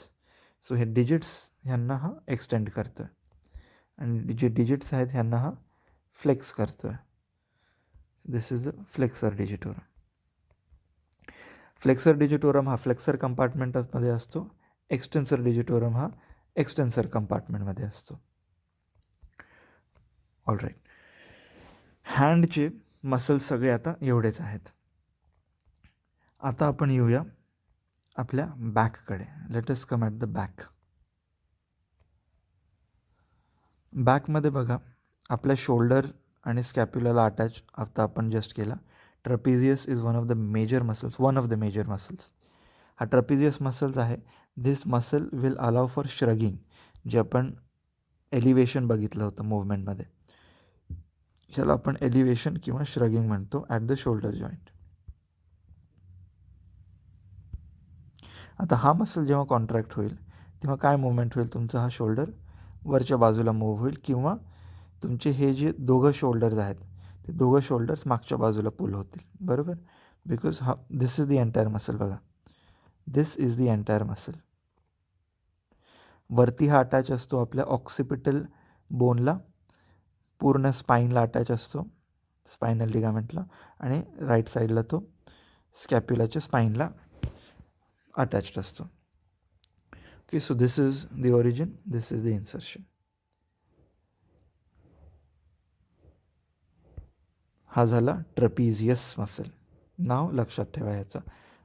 सो हे डिजिट्स ह्यांना हा एक्सटेंड करतो आहे आणि जे डिजिट्स आहेत ह्यांना हा फ्लेक्स करतो आहे. This is the flexor digitorum. Flexor digitorum हा फ्लेक्सर कंपार्टमेंटमध्ये असतो, एक्सटेन्सर डिजिटोरम हा एक्सटेन्सर कंपार्टमेंटमध्ये असतो. ऑल राईट, हँडचे मसल्स सगळे आता एवढेच आहेत. आता आपण येऊया आपल्या बॅककडे. Let us come at the back. बॅकमध्ये बघा, आपल्या शोल्डर आणि स्कॅप्युलाला अटॅच आता आपण जस्ट केला. Trapezius is one of the major muscles. हा ट्रपिजियस मसल्स आहे. This muscle will allow for shrugging, जे आपण एलिव्हेशन बघितलं होतं मूवमेंटमध्ये, ह्याला आपण एलिव्हेशन किंवा श्रगिंग म्हणतो ॲट द शोल्डर जॉईंट. आता हा मसल जेव्हा कॉन्ट्रॅक्ट होईल तेव्हा काय मूवमेंट होईल, तुमचा हा शोल्डर वरच्या बाजूला मूव्ह होईल किंवा तुमचे हे जे दोघं शोल्डर्स आहेत ते दोघं शोल्डर्स मागच्या बाजूला पुल होतील, बरोबर. Because this is the entire muscle. बघा, this is the entire muscle. वरती हा अटॅच असतो आपल्या ऑक्सिपिटल बोनला, पूर्ण स्पाईनला अटॅच असतो, स्पायनल लिगामेंटला, आणि राईट साईडला तो स्कॅप्युलाच्या स्पाईनला अटॅच्ड असतो. Okay, so this is the origin, this is the insertion. हा झाला ट्रपिजियस मसल. नाव लक्षात ठेवा याचा.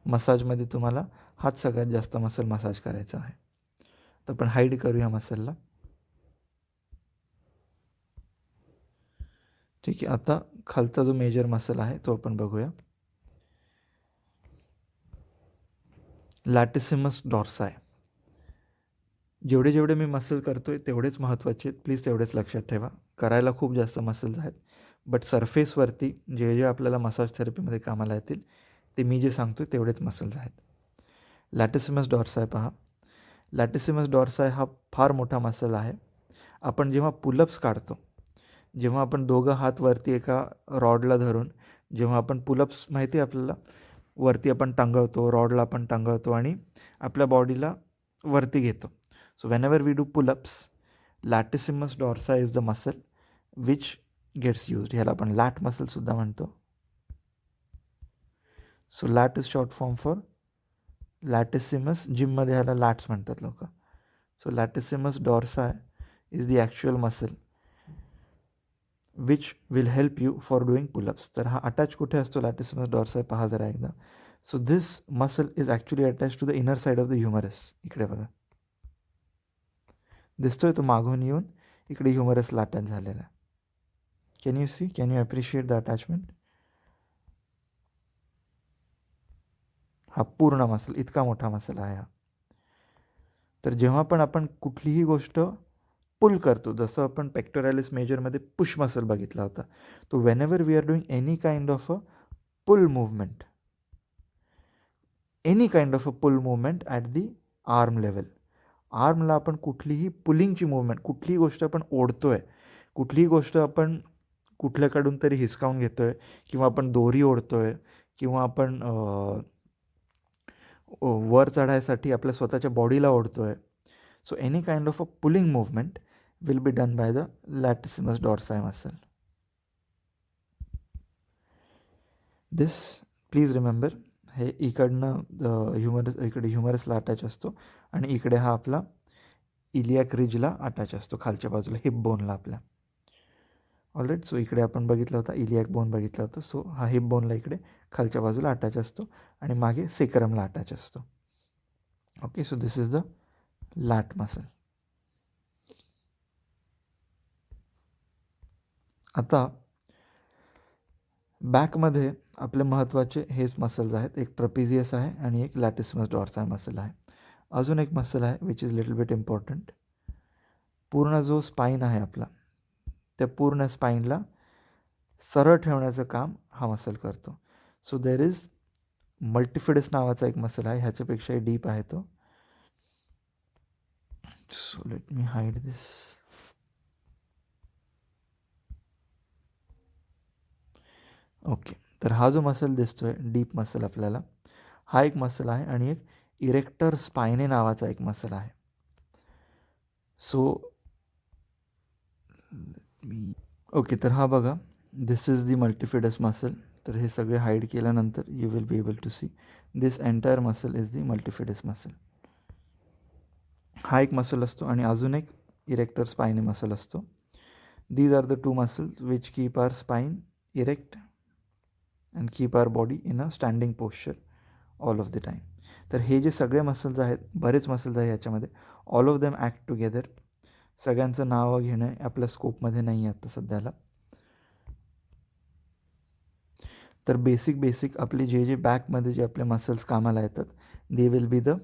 मसाजमध्ये तुम्हाला हाच सगळ्यात जास्त मसल मसाज करायचा आहे. तर आपण हाईड करूया मसलला. ठीक आहे, आता खालचा जो मेजर मसल आहे तो आपण बघूया. लॅटिसिमस डॉर्साय. जेवढे जेवढे मी मसल करतोय तेवढेच महत्त्वाचे आहेत, प्लीज तेवढेच लक्षात ठेवा. करायला खूप जास्त मसल्स आहेत, बट सरफेसवरती जे जे आपल्याला मसाज थेरपीमध्ये कामाला येतील ते मी जे सांगतोय तेवढेच मसल्स आहेत. लॅटिसिमस डॉर्साय पहा. लॅटिसिमस डॉर्साय हा फार मोठा मसल आहे. आपण जेव्हा पुलअप्स काढतो, जेव्हा आपण दोघं हात वरती एका रॉडला धरून जेव्हा आपण पुलअप्स, माहिती आहे आपल्याला, वरती आपण टांगळतो, रॉडला आपण टांगळतो आणि आपल्या बॉडीला वरती घेतो. So when we do pullups, latissimus dorsi is the muscle which gets used. ह्याला आपण लॅट मसलसुद्धा म्हणतो. So lat is short form for latissimus. जिममध्ये ह्याला लॅट्स म्हणतात लोक. So latissimus dorsi is the actual muscle which will help you for doing pullups. तर हा अटॅच कुठे असतो लॅटिसिमस डॉर्सा, पहा जरा एकदा. So this muscle is actually attach to the inner side of the humerus. इकडे बघा, दिसतोय तो मागून येऊन इकडे ह्युमरसला अटॅच झालेला. Can you see, can you appreciate the attachment. हा पूर्ण मसल, इतका मोठा मसल आहे हा. तर जेव्हा पण आपण कुठलीही गोष्ट पुल करतो, जसं आपण पेक्टोरॅलिस मेजरमध्ये पुश मसल बघितला होता, तो whenever we are doing any kind of a pull movement, any kind of a pull movement at the arm level. आर्मला आपण कुठलीही पुलिंगची मूवमेंट, कुठलीही गोष्ट आपण ओढतोय, कुठलीही गोष्ट आपण कुठल्याकडून तरी हिसकावून घेतोय, किंवा आपण दोरी ओढतोय, किंवा आपण वर चढायसाठी आपल्या स्वतःच्या बॉडीला ओढतोय. So any kind of a pulling movement will be done by the latissimus dorsi muscle. This please remember, हे इकडनं इकडे ह्युमरसला अटॅच असतो आणि इकडे हा आपला इलियाक रिजला अटॅच असतो, खालच्या बाजूला हिप बोनला आपल्या. ऑलराईट. सो इकडे आपण बघितला होता इलियाक बोन बघितला होता. सो हा हिप बोनला इकडे खालच्या बाजूला अटॅच असतो आणि मागे सेक्रमला अटॅच असतो. Okay. So this is the lat muscle. आता बॅकमध्ये आपले महत्त्वाचे हेच मसल्स आहेत. एक ट्रपिजियस आहे आणि एक लॅटिसिमस डॉर्साय मसल आहे. अजून एक मसल आहे which is little bit important. पूर्ण जो स्पाईन आहे आपला, त्या पूर्ण स्पाईनला सरळ ठेवण्याचं काम हा मसल करतो. सो देर इज मल्टिफिडस नावाचा एक मसल आहे, ह्याच्यापेक्षाही डीप आहे तो. सो लेट मी हाईड दिस. ओके. तर हा जो मसल दिसतोय डीप मसल आपल्याला, हा एक मसल आहे आणि एक इरेक्टर स्पायने नावाचा एक मसल आहे. So okay. तर हा बघा, this is the multifidus muscle. तर हे सगळे हाईड केल्यानंतर you will be able to see this entire muscle is the multifidus muscle. हा एक मसल असतो आणि अजून एक इरेक्टर स्पायने मसल असतो. These are the two muscles which keep our spine erect and keep our body in a standing posture all of the time. तर हे जे सगळे मसल्स आहेत, बरेच मसल्स आहेत याच्यामध्ये, all of them act together. सगळ्यांचं नावं घेणं आपल्या स्कोपमध्ये नाही आहे आता सध्याला. तर बेसिक आपले जे बॅकमध्ये जे आपले मसल्स कामाला येतात, they will be the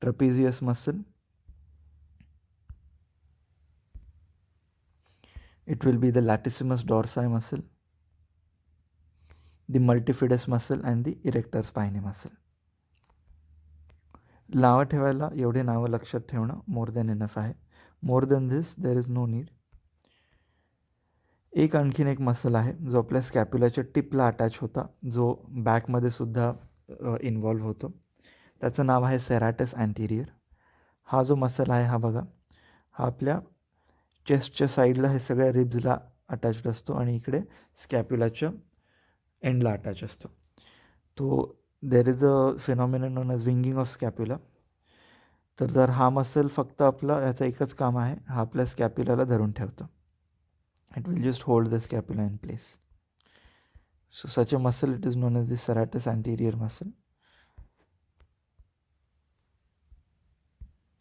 trapezius muscle, it will be the latissimus dorsi muscle, the multifidus muscle and the erector spinae muscle. नावं ठेवायला एवढे नावं लक्षात ठेवणं मोर दॅन इनफ आहे. More than this there is no need. आणखीन एक मसल आहे जो आपल्या स्कॅप्युलाच्या टिपला अटॅच होता, जो बॅकमध्ये सुद्धा इन्व्हॉल्व्ह होतो. त्याचं नाव आहे सेराटस अँटिरियर. हा जो मसल आहे हा बघा, हा आपल्या चेस्टच्या साईडला हे सगळ्या रिब्सला अटॅच्ड असतो आणि इकडे स्कॅप्युलाच्या एंडला अटॅच असतो. तो there is a phenomenon known as winging of scapula. तर जर हा मसल फक्त आपला ह्याचं एकच काम आहे, हा आपल्या स्कॅप्युलाला धरून ठेवतो. It will just hold the scapula in place. So such a muscle it is known as the serratus anterior muscle.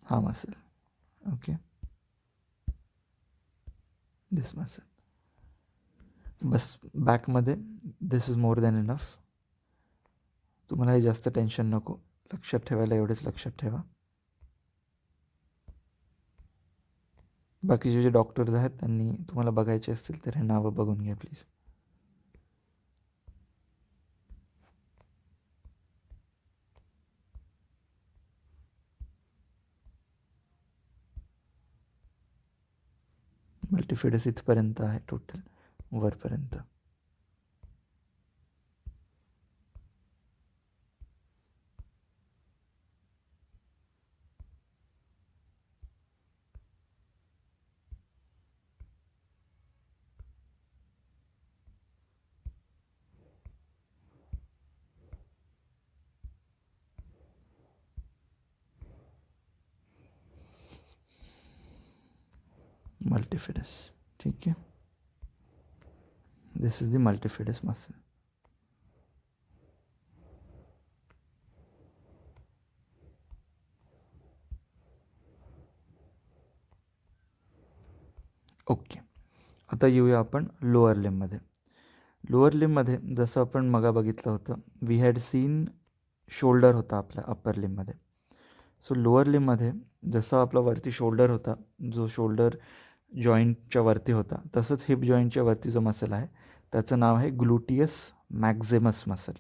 हा मसल. ओके. This muscle. बस बॅकमध्ये this is more than enough. तुम्हाला हे जास्त टेन्शन नको, लक्षात ठेवायला एवढेच लक्षात ठेवा. बाकीचे जे डॉक्टर्स आहेत त्यांनी तुम्हाला बघायचे असतील तर हे नावं बघून घ्या प्लीज. मल्टिफिडस इथपर्यंत आहे टोटल, वरपर्यंत. मल्टिफिडस. ठीक आहे. This is the मल्टिफिडस muscle. Okay. आता येऊया आपण लोअर लिम्बमध्ये. लोअर लिम्बमध्ये जसं आपण मगा बघितलं होतं, वी हॅड सीन शोल्डर होता आपल्या अप्पर लिम्बमध्ये. सो लोअर लिम्बमध्ये जसं आपला वरती शोल्डर होता, जो शोल्डर जॉईंटच्या वरती होता, तसंच हिप जॉईंटच्या वरती जो मसल आहे त्याचं नाव आहे ग्लुटियस मॅक्झिमस मसल.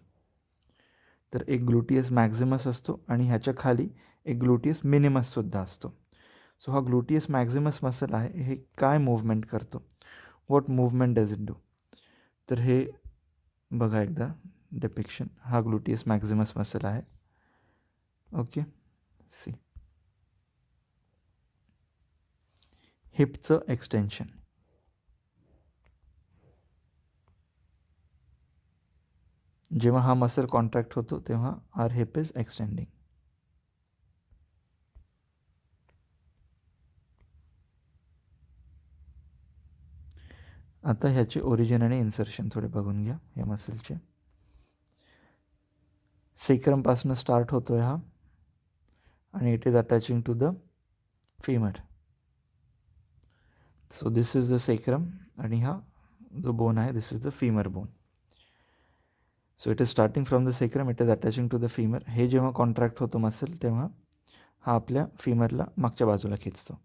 तर एक ग्लुटियस मॅक्झिमस असतो आणि ह्याच्या खाली एक ग्लुटियस मिनिमससुद्धा असतो. सो हा ग्लुटियस मॅक्झिमस मसल आहे, हे काय मूव्हमेंट करतो, what movement does it do. तर हे बघा एकदा डिपिक्शन. हा ग्लुटियस मॅक्झिमस मसल आहे. ओके, सी हिपचं एक्सटेन्शन. जेव्हा हा मसल कॉन्ट्रॅक्ट होतो तेव्हा आर हिप इज एक्सटेंडिंग. आता ह्याचे ओरिजिन आणि इन्सर्शन थोडे बघून घ्या या मसलचे. सेक्रमपासून स्टार्ट होतोय हा आणि it is attaching to the femur. So this is the sacrum आणि हा जो बोन आहे this is the femur bone. So it is starting from the sacrum, it is attaching to the femur. हे जेव्हा कॉन्ट्रॅक्ट होतो मसल तेव्हा हा आपल्या फीमरला मागच्या बाजूला खिचतो.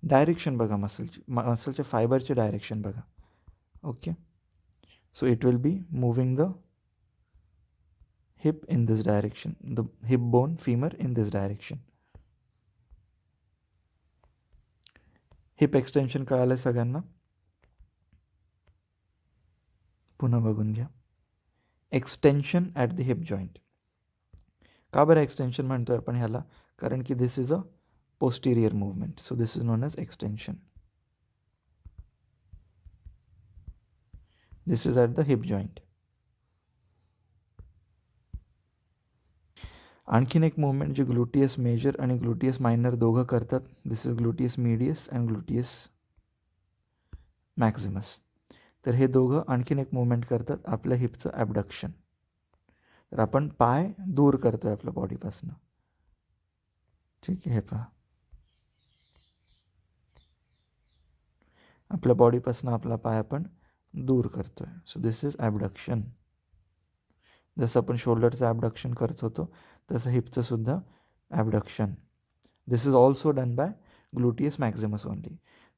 डायरेक्शन बघा मसलची, मसलच्या फायबरचे डायरेक्शन बघा. Okay, so it will be moving the hip in this direction, the hip bone femur in this direction. Hip extension कळालं सगळ्यांना. पुन्हा बघून घ्या. Extension at the hip joint. का बरं एक्सटेन्शन म्हणतोय आपण ह्याला, कारण की this is a posterior movement, so this is known as extension. This is at the hip joint. आणखीन एक मूवमेंट जे ग्लुटियस मेजर आणि ग्लुटियस मायनर दोघं करतात, दिस इज ग्लुटियस मीडियस अँड ग्लुटियस मॅक्झिमस. तर हे दोघं आणखीन एक मूवमेंट करतात, आपल्या हिपचं ॲबडक्शन. तर आपण पाय दूर करतोय आपल्या बॉडीपासून. ठीक आहे, हे पहा आपल्या बॉडीपासून आपला पाय आपण दूर करतोय. So this is abduction. जसं आपण शोल्डरचं ॲबडक्शन करत होतो तसं हिपचं सुद्धा abduction. This is also done by gluteus maximus only.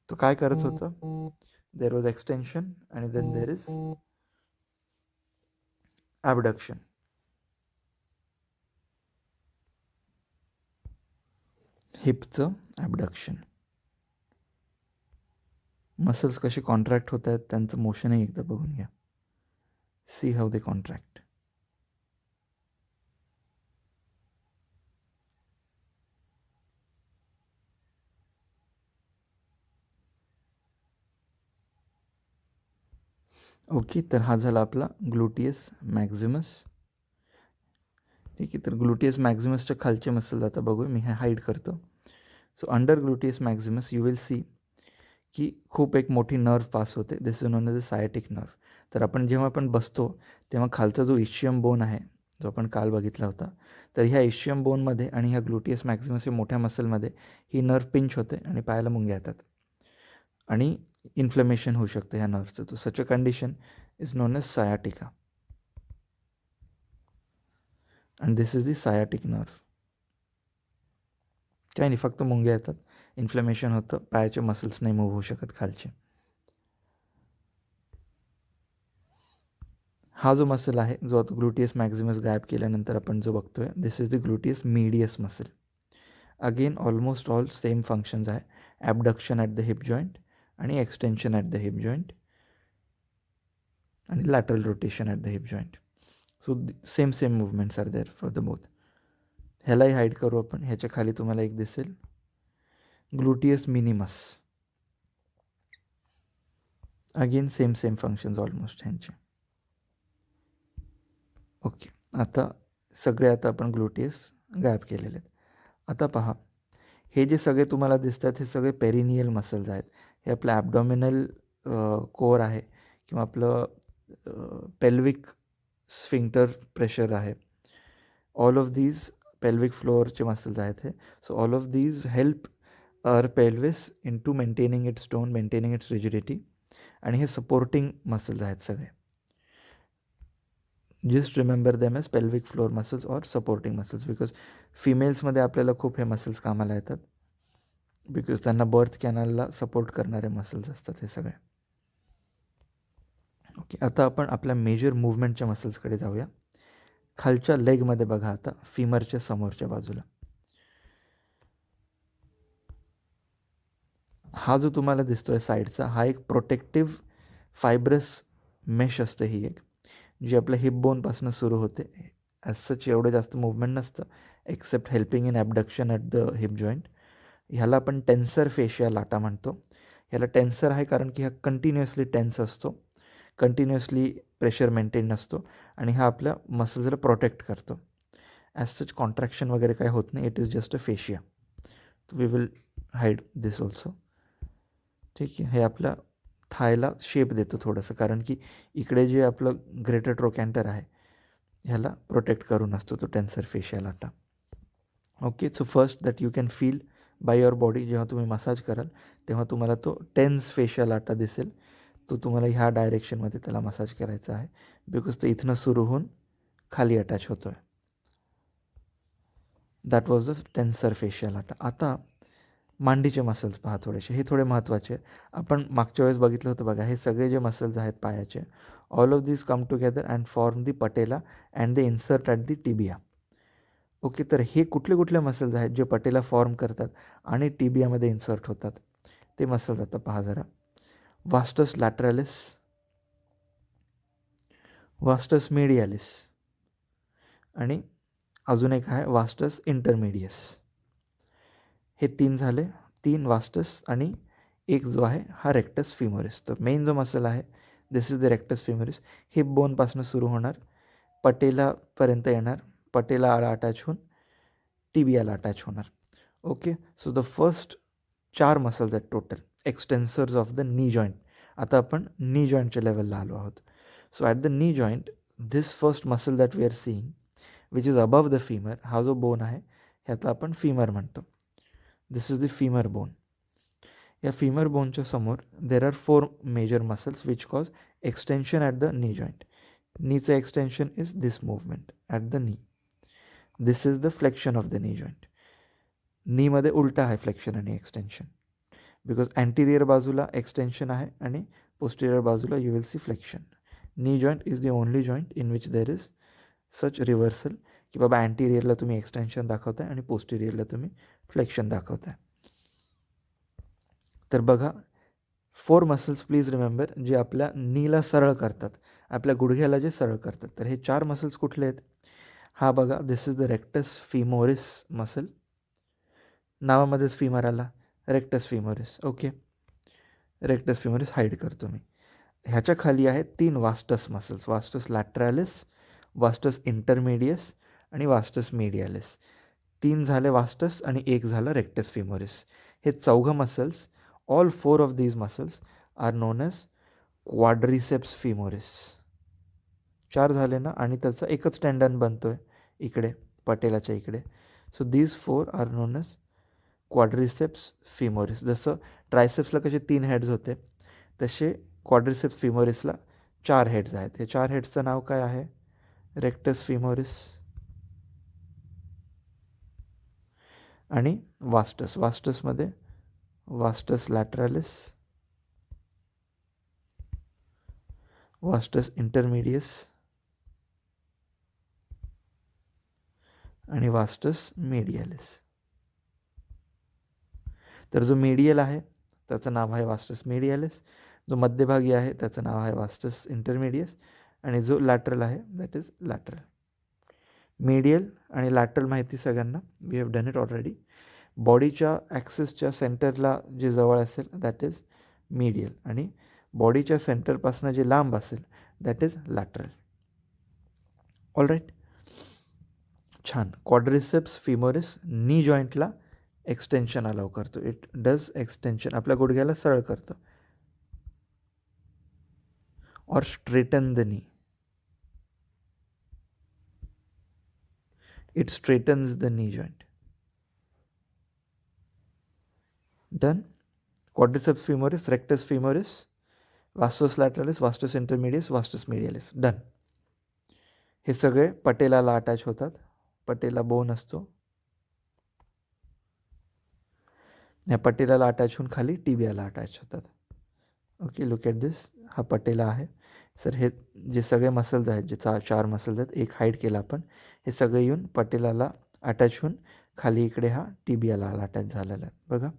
तो काय करत होतं, देर वॉज एक्सटेन्शन आणि देन देर इज ॲबडक्शन. हिपचं ॲबडक्शन. मसल्स कसे कॉन्ट्रॅक्ट होत आहेत त्यांचं मोशनही एकदा बघून घ्या. See how they contract. Okay, तर हा झाला आपला ग्लुटियस मॅक्झिमस. ठीक आहे, तर ग्लुटियस मॅक्झिमसच्या खालचे मसल आता बघूया. मी हे हाईड करतो. So under gluteus maximus you will see की खूप एक मोठी नर्व पास होते. This is known as a sciatic nerve. तर आपण जेव्हा आपण बसतो तेव्हा खालचा जो इशियम बोन आहे जो आपण काल बघितला होता, तर ह्या इशियम बोनमध्ये आणि ह्या ग्लुटियस मॅक्झिमस या मोठ्या मसलमध्ये ही नर्व पिंच होते आणि पायाला मुंग्या येतात आणि इन्फ्लेमेशन होऊ शकतं ह्या नर्वचं. तो such a condition is known as sciatica and this is the sciatic nerve. काही नाही, फक्त मुंग्या येतात, इन्फ्लेमेशन होतं, पायाचे मसल्स नाही मूव्ह होऊ शकत खालचे. हा जो मसल आहे जो आता ग्लुटियस मॅक्झिमस गायब केल्यानंतर आपण जो बघतोय, this is the gluteus medius muscle. Again almost all same functions आहे. Abduction at the hip joint आणि extension at the hip joint आणि lateral rotation at the hip joint. So same movements are there for the both. ह्यालाही हाईड करू आपण. ह्याच्या खाली तुम्हाला एक दिसेल gluteus minimus. Again same functions almost ह्यांचे. ओके, आता आपण ग्लुटियस गायब केलेले आहेत. आता पहा, हे जे सगळे तुम्हाला दिसतात हे सगळे पेरिनियल मसल्स आहेत. हे आपलं ॲबडॉमिनल कोअर आहे किंवा आपलं पेल्विक स्फिंक्टर प्रेशर आहे. ऑल ऑफ दीज पेल्विक फ्लोअरचे मसल्स आहेत हे. So all of these help our pelvis in to maintaining its tone, maintaining its rigidity. आणि हे सपोर्टिंग मसल्स आहेत सगळे. Just remember them as pelvic floor muscles or supporting muscles, because फिमेल्समध्ये आपल्याला खूप हे मसल्स कामाला येतात, बिकॉज त्यांना बर्थ कॅनलला सपोर्ट करणारे मसल्स असतात हे सगळे. ओके, आता आपण आपल्या मेजर मूव्हमेंटच्या मसल्सकडे जाऊया. खालच्या लेगमध्ये बघा आता, फिमरच्या समोरच्या बाजूला. हा जो तुम्हाला दिसतोय साईडचा, हा एक प्रोटेक्टिव्ह फायब्रस मेश असते ही एक, जी आपल्या हिप बोनपासून सुरू होते. ॲज सच एवढं जास्त मूवमेंट नसतं except helping in abduction at the hip joint. ह्याला आपण टेन्सर फेशिया लाटा म्हणतो. ह्याला टेन्सर आहे कारण की हा कंटिन्युअसली टेन्स असतो, कंटिन्युअसली प्रेशर मेंटेन नसतो आणि हा आपल्या मसल्सला प्रोटेक्ट करतो. ॲज सच कॉन्ट्रॅक्शन वगैरे काय होत नाही. It is just a fascia. We will hide this also. ठीक आहे. हे आपल्या थायला शेप देतो थोडंसं, कारण की इकडे जे आपलं ग्रेटर ट्रोकॅन्टर आहे ह्याला प्रोटेक्ट करून असतो तो टेन्सर फेशिया लाटा. Okay. So first that you can feel by your body. जेव्हा तुम्ही मसाज कराल तेव्हा तुम्हाला तो टेन्स फेशिया लाटा दिसेल. तो तुम्हाला ह्या डायरेक्शनमध्ये त्याला मसाज करायचा आहे, बिकॉज तो इथनं सुरू होऊन खाली अटॅच होतो आहे. दॅट वॉज द टेन्सर फेशिया लाटा. आता मांडीचे मसल्स पहा थोडेसे, हे थोडे महत्त्वाचे. आपण मागच्या वेळेस बघितलं होतं बघा, हे सगळे जे मसल्स आहेत पायाचे, all of this come together and form the patella and they insert at the tibia. Okay. तर हे कुठले कुठले मसल्स आहेत जे पटेला फॉर्म करतात आणि टिबियामध्ये इन्सर्ट होतात, ते मसल्स आता पहा जरा. वास्टस लॅटरॅलिस, वास्टस मेडियालिस आणि अजून एक आहे वास्टस इंटरमिडियस. हे 3 झाले. 3 वास्टस आणि एक जो आहे हा रेक्टस फिमोरिस. तर मेन जो मसल आहे this is the rectus femoris. Hip बोनपासून सुरू होणार, पटेलापर्यंत येणार, पटेलाला अटॅच होऊन टिबियाला अटॅच होणार. Okay. So the first 4 muscles आहेत total extensors of the knee joint. आता आपण नी जॉईंटच्या लेवलला आलो आहोत. So at the knee joint this first muscle that we are seeing which is above the femur, हा जो बोन आहे ह्यातला आपण फिमर म्हणतो. This is the femur bone. या फिमर बोनच्या समोर there are 4 major muscles which cause extension at the knee joint. नीचं extension is this movement at the knee. This is the flexion of the knee joint. नीमध्ये उलटा आहे फ्लेक्शन आणि एक्सटेन्शन, बिकॉज अँटिरियर बाजूला एक्सटेन्शन आहे आणि पोस्टिरियर बाजूला यू विल सी फ्लेक्शन. नी joint is the only joint in which there is such reversal, की बाबा अँटिरियरला तुम्ही एक्सटेन्शन दाखवताय आणि पोस्टिरियरला तुम्ही फ्लेक्शन दाखवताय. तर बघा 4 मसल्स प्लीज रिमेंबर जे आपल्या नीला सरळ करतात, आपल्या गुडघ्याला जे सरळ करतात. तर हे 4 मसल्स कुठले आहेत? हा बघा, this is the rectus femoris muscle. नावामध्येच फिमर आला, rectus femoris. Okay. Rectus femoris hide करतो मी. ह्याच्या खाली आहे 3 vastus muscles, vastus lateralis, vastus intermedius आणि वास्टस मेडियालिस. 3 झाले वास्टस आणि 1 झालं रेक्टस फिमोरिस. हे 4 muscles, all 4 of these muscles are known as quadriceps femoris. 4 झाले ना, आणि त्याचा एकच टेंडन बनतोय इकडे पटेलाच्या इकडे. So these 4 are known as quadriceps femoris. जसं ट्रायसेप्सला कसे 3 हेड्स होते, तसे क्वाड्रिसेप्स फिमोरिसला 4 हेड्स आहेत. हे 4 हेड्सचं नाव काय आहे? रेक्टस फिमोरिस आणि vastus. वास्टसमध्ये vastus lateralis, vastus intermedius आणि वास्टस मेडियालिस. तर जो मेडियल आहे त्याचं नाव आहे वास्टस मेडियालिस, जो मध्यभागी आहे त्याचं नाव आहे वास्टस इंटरमिडियस आणि जो लॅटरल आहे दॅट इज लॅटरल. मेडियल आणि लॅटरल माहिती सगळ्यांना, we have done it already. बॉडीच्या ॲक्सिसच्या सेंटरला जे जवळ असेल दॅट इज मेडियल आणि बॉडीच्या सेंटरपासून जे लांब असेल that is lateral. All right. छान. क्वाड्रिसेप्स फिमोरिस नी जॉईंटला एक्सटेन्शन अलाव करतो. इट डज एक्सटेन्शन, आपल्या गुडघ्याला सरळ करतं. और straighten the knee, it straightens the knee joint. Done. Quadriceps femoris, rectus femoris, vastus lateralis, vastus intermedius, vastus medialis. Done. हे सगळे पटेलाला अटॅच होतात. पटेला बोन असतो, या पटेलाला अटॅच होऊन खाली टिबियाला अटॅच होतात. ओके. लुक ॲट दिस. हा पटेला आहे. सर हे जे सगळे मसल्स आहेत, जे 4 मसल्स आहेत, एक हाईड केला आपण, हे सगळे येऊन पटेलाला अटॅच होऊन खाली इकडे हा टिबियाला अटॅच झालेला आहे. बघा,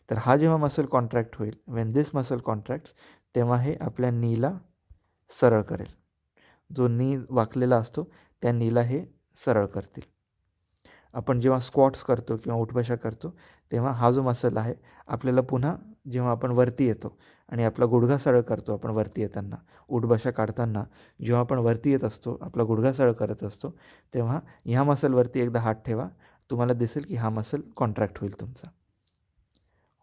तर हा जेव्हा मसल कॉन्ट्रॅक्ट होईल, वेन दिस मसल कॉन्ट्रॅक्ट्स, तेव्हा हे आपल्या नीला सरळ करेल. जो नी वाकलेला असतो त्या नीला हे सरळ करतील. आपण जेव्हा स्क्वॉट्स करतो किंवा उठबशा करतो तेव्हा हा जो मसल आहे आपल्याला पुन्हा जेव्हा आपण वरती येतो आणि आपला गुडघा सरळ करतो, आपण वरती येताना उठबशा काढताना जेव्हा आपण वरती येत असतो, आपला गुडघा सरळ करत असतो, तेव्हा ह्या मसलवरती एकदा हात ठेवा. तुम्हाला दिसेल की हा मसल कॉन्ट्रॅक्ट होईल तुमचा.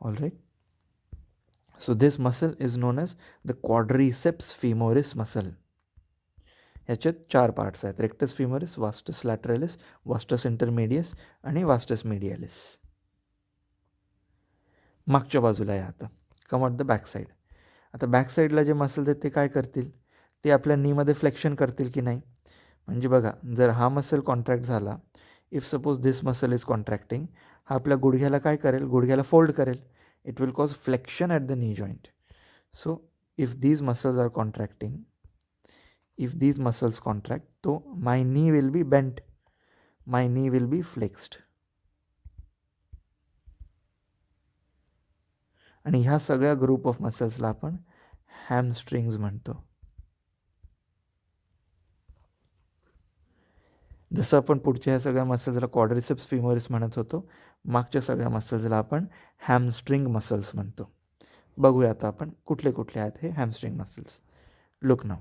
All right. So this muscle is known as the quadriceps femoris muscle. ह्याच्यात 4 पार्ट्स आहेत: rectus femoris, vastus lateralis, vastus intermedius आणि वास्टस मीडियालिस. मागच्या बाजूला आहे आता. Come out the back side. आता बॅक साईडला जे मसल्स आहेत ते काय करतील, ते आपल्या नीमध्ये फ्लेक्शन करतील की नाही. म्हणजे बघा, जर हा मसल कॉन्ट्रॅक्ट झाला, if suppose this muscle is contracting, हा आपल्या गुडघ्याला काय करेल, गुडघ्याला फोल्ड करेल. It will cause flexion at the knee joint. So if these muscles are contracting, if these muscles contract, so my knee will be bent, my knee will be flexed. आणि ह्या सगळ्या ग्रुप ऑफ मसल्सला आपण हॅमस्ट्रिंग्स म्हणतो. जसं आपण पुढच्या ह्या सगळ्या मसल्सला क्वाड्रिसेप्स फिमोरिस म्हणत होतो, मागच्या सगळ्या मसल्सला आपण हॅमस्ट्रिंग मसल्स म्हणतो. बघूया आता आपण कुठले कुठले आहेत हे हॅमस्ट्रिंग मसल्स. लुक नाव.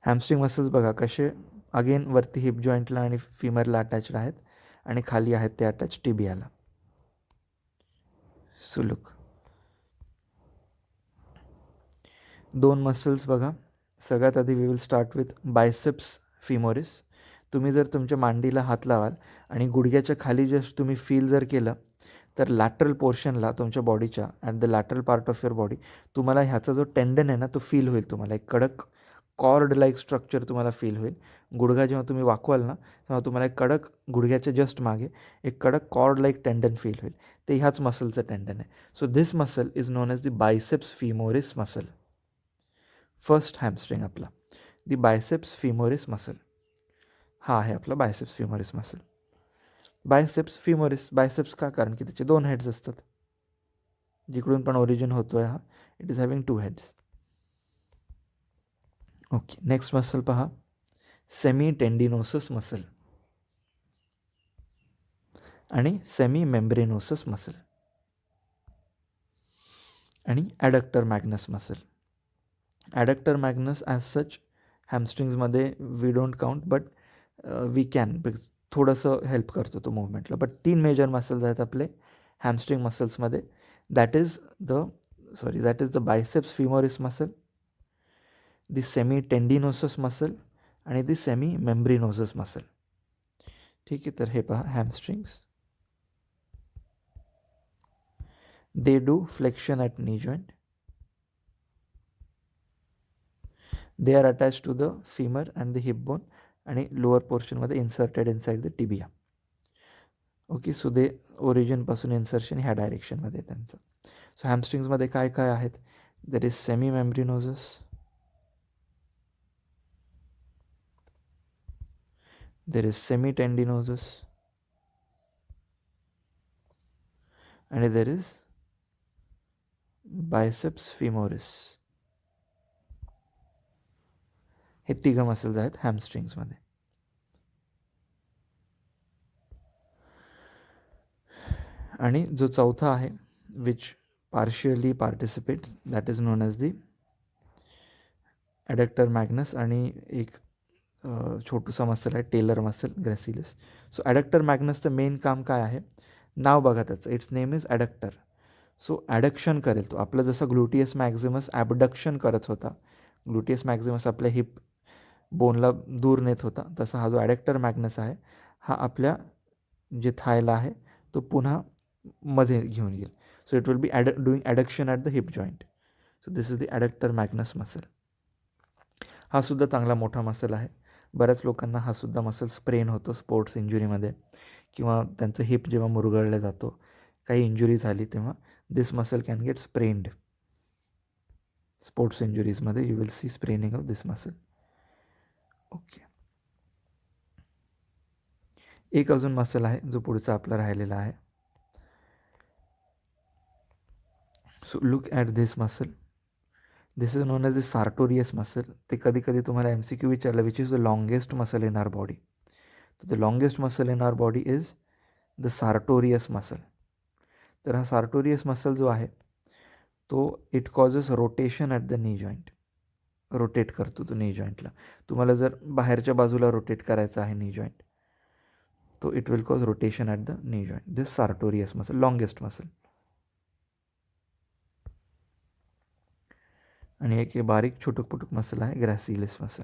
हॅमस्ट्रिंग मसल्स बघा कसे, अगेन वरती हिप जॉईंटला आणि फिमरला अटॅच्ड आहेत आणि खाली आहेत ते अटॅच टिबियाला. सो लुक, 2 मसल्स बघा. सगळ्यात आधी we will start with biceps femoris. तुम्ही जर तुमच्या मांडीला हात लावाल आणि गुडघ्याच्या खाली जस्ट तुम्ही फील जर केलं, तर लॅटरल पोर्शनला तुमच्या बॉडीच्या, at the lateral part of your body, तुम्हाला ह्याचा जो टेंडन आहे ना तो फील होईल. तुम्हाला एक कडक कॉर्ड लाईक स्ट्रक्चर तुम्हाला फील होईल. गुडघा जेव्हा तुम्ही वाकवाल ना, तेव्हा तुम्हाला एक कडक, गुडघ्याच्या जस्ट मागे एक कडक कॉर्ड लाईक टेंडन फील होईल. ते ह्याच मसलचं टेंडन आहे. So this muscle is known as the biceps femoris muscle. First hamstring आपला, दी बायसेप्स फिमोरिस मसल. हा आहे आपला biceps femoris muscle. Biceps femoris, biceps का, कारण की त्याचे 2 हेड्स असतात. जिकडून पण ओरिजिन होतोय हा, it is having 2 heads. Okay, next muscle पहा, सेमी टेंडिनोसस मसल आणि सेमी मेम्ब्रेनोसस मसल आणि adductor magnus muscle. Adductor magnus as such हॅमस्ट्रिंग्समध्ये we don't count, but we can, थोडंसं हेल्प करतो तो मुवमेंटला. बट 3 मेजर मसल्स आहेत आपले हॅमस्ट्रिंग मसल्समध्ये. That is the biceps femoris muscle, the semi tendinosus muscle आणि दी सेमी मेम्ब्रेनोसस मसल. ठीक आहे, तर हे पहा hamstrings. They do flexion at knee joint. They are attach to the femur and the hip bone आणि लोअर पोर्शनमध्ये inserted inside the tibia. Okay, so they ओरिजिनपासून इन्सर्शन ह्या डायरेक्शनमध्ये त्यांचं. सो हॅमस्ट्रिंग्समध्ये काय काय आहेत, there is semi membranosus, there is semi tendinosus आणि देर इज बायसेप्स फिमोरिस. हे 3 मसल्स आहेत हॅमस्ट्रिंग्समध्ये. आणि जो चौथा आहे, which partially participates, that is known as the adductor magnus आणि एक छोटूसा मसल आहे tailor muscle gracilis. So adductor मॅग्नसचं मेन काम काय आहे, नाव बघा त्याचं, its name is adductor. So adduction करेल तो. आपलं जसं ग्लुटियस मॅक्झिमस ॲबडक्शन करत होता, ग्लुटियस मॅक्झिमस आपल्या हिप बोनला दूर नेत होता, तसा हा जो ॲडक्टर मॅग्नस आहे हा आपल्या जे थायला आहे तो पुन्हा मध्ये घेऊन येईल. So it will be doing adduction at the hip joint. So this is the adductor magnus muscle. हा सुद्धा चांगला मोठा मसल आहे. बऱ्याच लोकांना हा सुद्धा मसल स्प्रेन होतो स्पोर्ट्स इंजुरीमध्ये, किंवा त्यांचं हिप जेव्हा मुरगळला जातो, काही इंजुरी झाली तेव्हा this muscle can get sprained. Sports इंजुरीजमध्ये you will see spraining of this muscle. Okay, एक अजून मसल आहे जो पुढचा आपला राहिलेला आहे. So look at this muscle. This is known as the sartorius muscle. ते कधी कधी तुम्हाला MCQ विचारलं which is the longest muscle in our body. तर the longest muscle in our body is the sartorius muscle. तर हा सार्टोरियस मसल जो आहे तो it causes rotation at the knee joint. Rotate करतो तो नी जॉईंटला. तुम्हाला जर बाहेरच्या बाजूला रोटेट करायचा आहे नी जॉईंट, तो it will cause rotation at the knee joint. This sartorius muscle, longest muscle. आणि एक हे बारीक छोटूक पुटूक मसल आहे ग्रॅसिलिस मसल.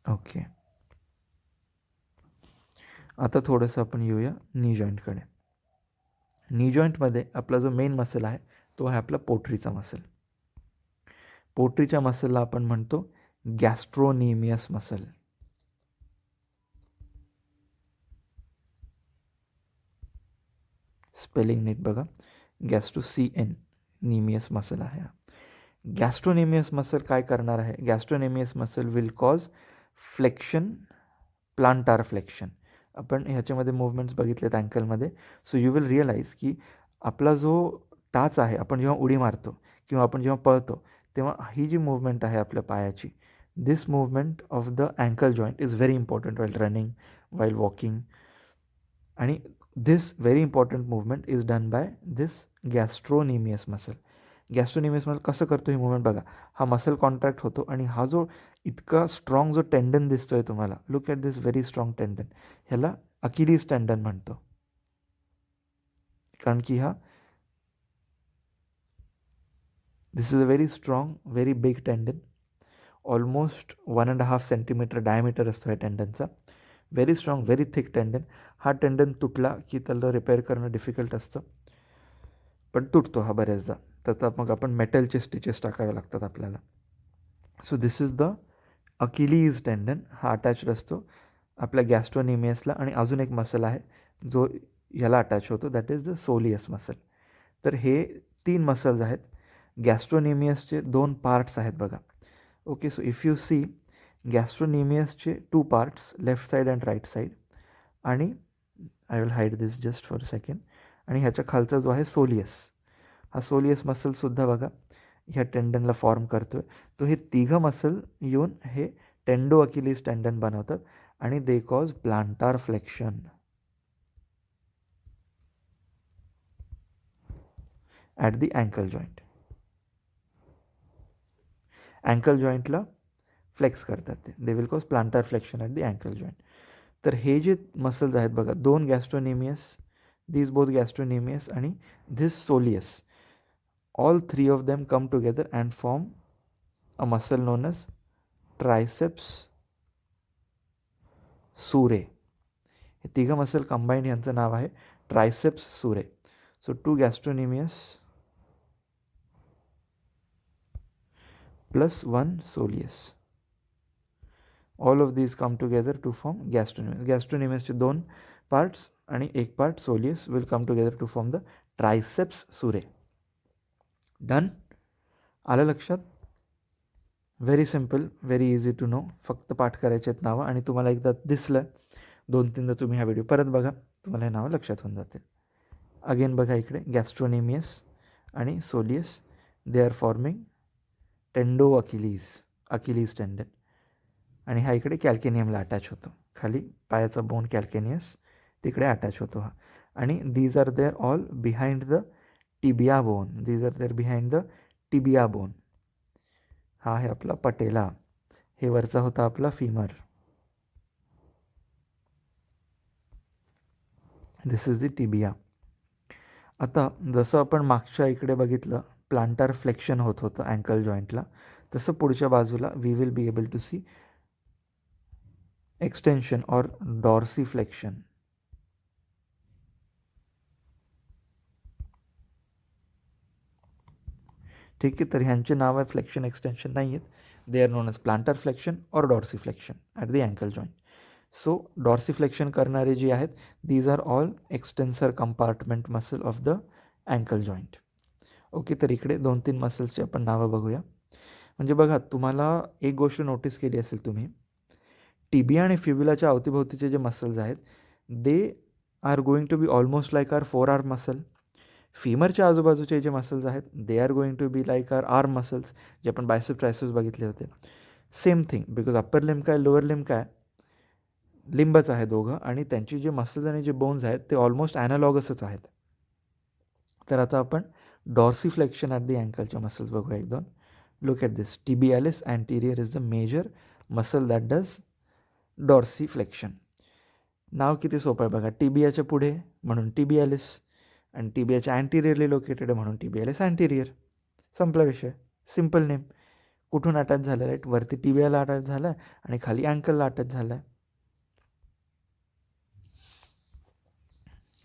ओके, आता थोडंसं आपण येऊया नी जॉईंटकडे. नी जॉईंटमध्ये आपला जो मेन मसल आहे तो आहे आपला पोटरीचा मसल. पोटरीच्या मसलला आपण म्हणतो गॅस्ट्रोनेमियस मसल. स्पेलिंग नीट बघा, CN नेमियस मसल आहे. गॅस्ट्रोनेमियस मसल काय करणार आहे? Gastrocnemius muscle will cause flexion, plantar flexion. आपण ह्याच्यामध्ये मूवमेंट्स बघितलेत अँकलमध्ये. सो यू विल रिअलाइज की आपला जो टाच आहे, आपण जेव्हा उडी मारतो किंवा आपण जेव्हा पळतो तेव्हा ही जी मूवमेंट आहे आपल्या पायाची, this movement of the ankle joint is very important while running, while walking. आणि this very important movement is done by this gastrocnemius muscle. Gastrocnemius muscle कसं करतो ही मूवमेंट बघा. हा मसल कॉन्ट्रॅक्ट होतो आणि हा जो इतका स्ट्रॉंग जो टेंडन दिसतोय तुम्हाला, look at this very strong tendon, ह्याला अकिलीज टेंडन म्हणतो. कारण की this is a very strong, very big tendon. Almost 1.5 centimetre diameter असतो ह्या टेंडनचा. Very strong, very thick tendon. हा टेंडन तुटला की त्याला रिपेअर करणं डिफिकल्ट असतं, पण तुटतो हा बऱ्याचदा. तर मग आपण मेटलचे स्टिचेस टाकावे लागतात आपल्याला. So this is the Achilles टेंडन. हा अटॅच्ड असतो आपल्या गॅस्ट्रोनेमियसला. आणि अजून एक मसल आहे जो ह्याला अटॅच होतो, that is the soleus muscle. तर हे 3 मसल्स आहेत. गॅस्ट्रोनेमियसचे 2 पार्ट्स आहेत बघा. Okay, so if you see गॅस्ट्रोनेमियसचे 2 parts, left side and right side. आणि I will hide this just for a second. आणि ह्याच्या खालचा जो आहे सोलियस, हा सोलियस मसलसुद्धा बघा ह्या टेंडनला फॉर्म करतोय. तो हे तिघं मसल येऊन हे टेंडो अकिलीज टेंडन बनवतात आणि they cause plantar flexion at the ankle joint. Ankle जॉईंटला फ्लेक्स करतात ते. They will cause plantar flexion at the ankle joint. तर हे जे मसल्स आहेत बघा, 2 गॅस्ट्रोनेमियस, these both gastrocnemius आणि this soleus, all 3 of them come together and form a muscle known as triceps surae. हे तिघं मसल कंबाईंड यांचं नाव आहे triceps surae. So 2 gastrocnemius plus 1 soleus, all of these come together to form gastrocnemius. गॅस्ट्रोनेमियसचे 2 पार्ट्स आणि एक part soleus will come together to form the triceps surae. Done? आलं लक्षात? Very simple, very easy to know. फक्त पाठ करायचे आहेत नावं आणि तुम्हाला एकदा दिसलं 2-3दा तुम्ही हा व्हिडिओ परत बघा, तुम्हाला हे नावं लक्षात होऊन जातील. अगेन बघा इकडे गॅस्ट्रोनेमियस आणि soleus, they are forming tendo Achilles tendon. आणि हा इकडे कॅल्केनियमला अटॅच होतो. खाली पायाचा बोन कॅल्केनियस तिकडे अटॅच होतो हा. आणि these are there all behind the tibia bone. These are there behind the tibia bone. हा आहे आपला पटेला. हे वरचा होता आपला femur. This is the tibia. आता जसं आपण मागच्या इकडे बघितलं प्लांटार फ्लेक्शन होत होतं अँकल जॉईंटला, तसं पुढच्या बाजूला we will be able to see extension और डॉर्सीफ्लेक्शन. ठीक आहे, तर ह्यांचे नाव आहे फ्लेक्शन एक्सटेन्शन नाही आहेत. They are known as plantar flexion और dorsiflexion at the ankle joint. So dorsiflexion करणारे जे आहेत these are all extensor compartment muscle of the ankle joint. Okay, तर इकडे 2-3 मसल्सची आपण नावं बघूया. म्हणजे बघा, तुम्हाला एक गोष्ट नोटीस केली असेल तुम्ही, टिबिया आणि फिब्युलाच्या अवतीभोवतीचे जे मसल्स आहेत, they are going to be almost like our forearm muscle. फीमरच्या आजूबाजूचे जे मसल्स आहेत, they are going to be like our arm muscles, जे आपण बायसेप ट्रायसेप्स बघितले होते. Same thing, because upper limb काय, लोअर लिम्ब काय, लिंबच आहे दोघं, आणि त्यांची जे मसल्स आणि जे बोन्स आहेत ते ऑलमोस्ट ॲनालॉगसच आहेत. तर आता आपण डॉर्सिफ्लेक्शन ॲट दी अँकलच्या मसल्स बघूया एक दोन. Look at this. Tibialis anterior is the major muscle that does dorsiflexion. नाव किती सोपं आहे बघा. टिबियाच्या पुढे म्हणून टिबियालिस, आणि टिबियाच्या अँटीरियरली लोकेटेड म्हणून टिबियालिस अँटीरियर. संपला विषय. Simple name. कुठून अटॅच झालं, राईट? वरती टिबियाला अटॅच झाला आणि खाली अँकलला अटॅच झाला आहे.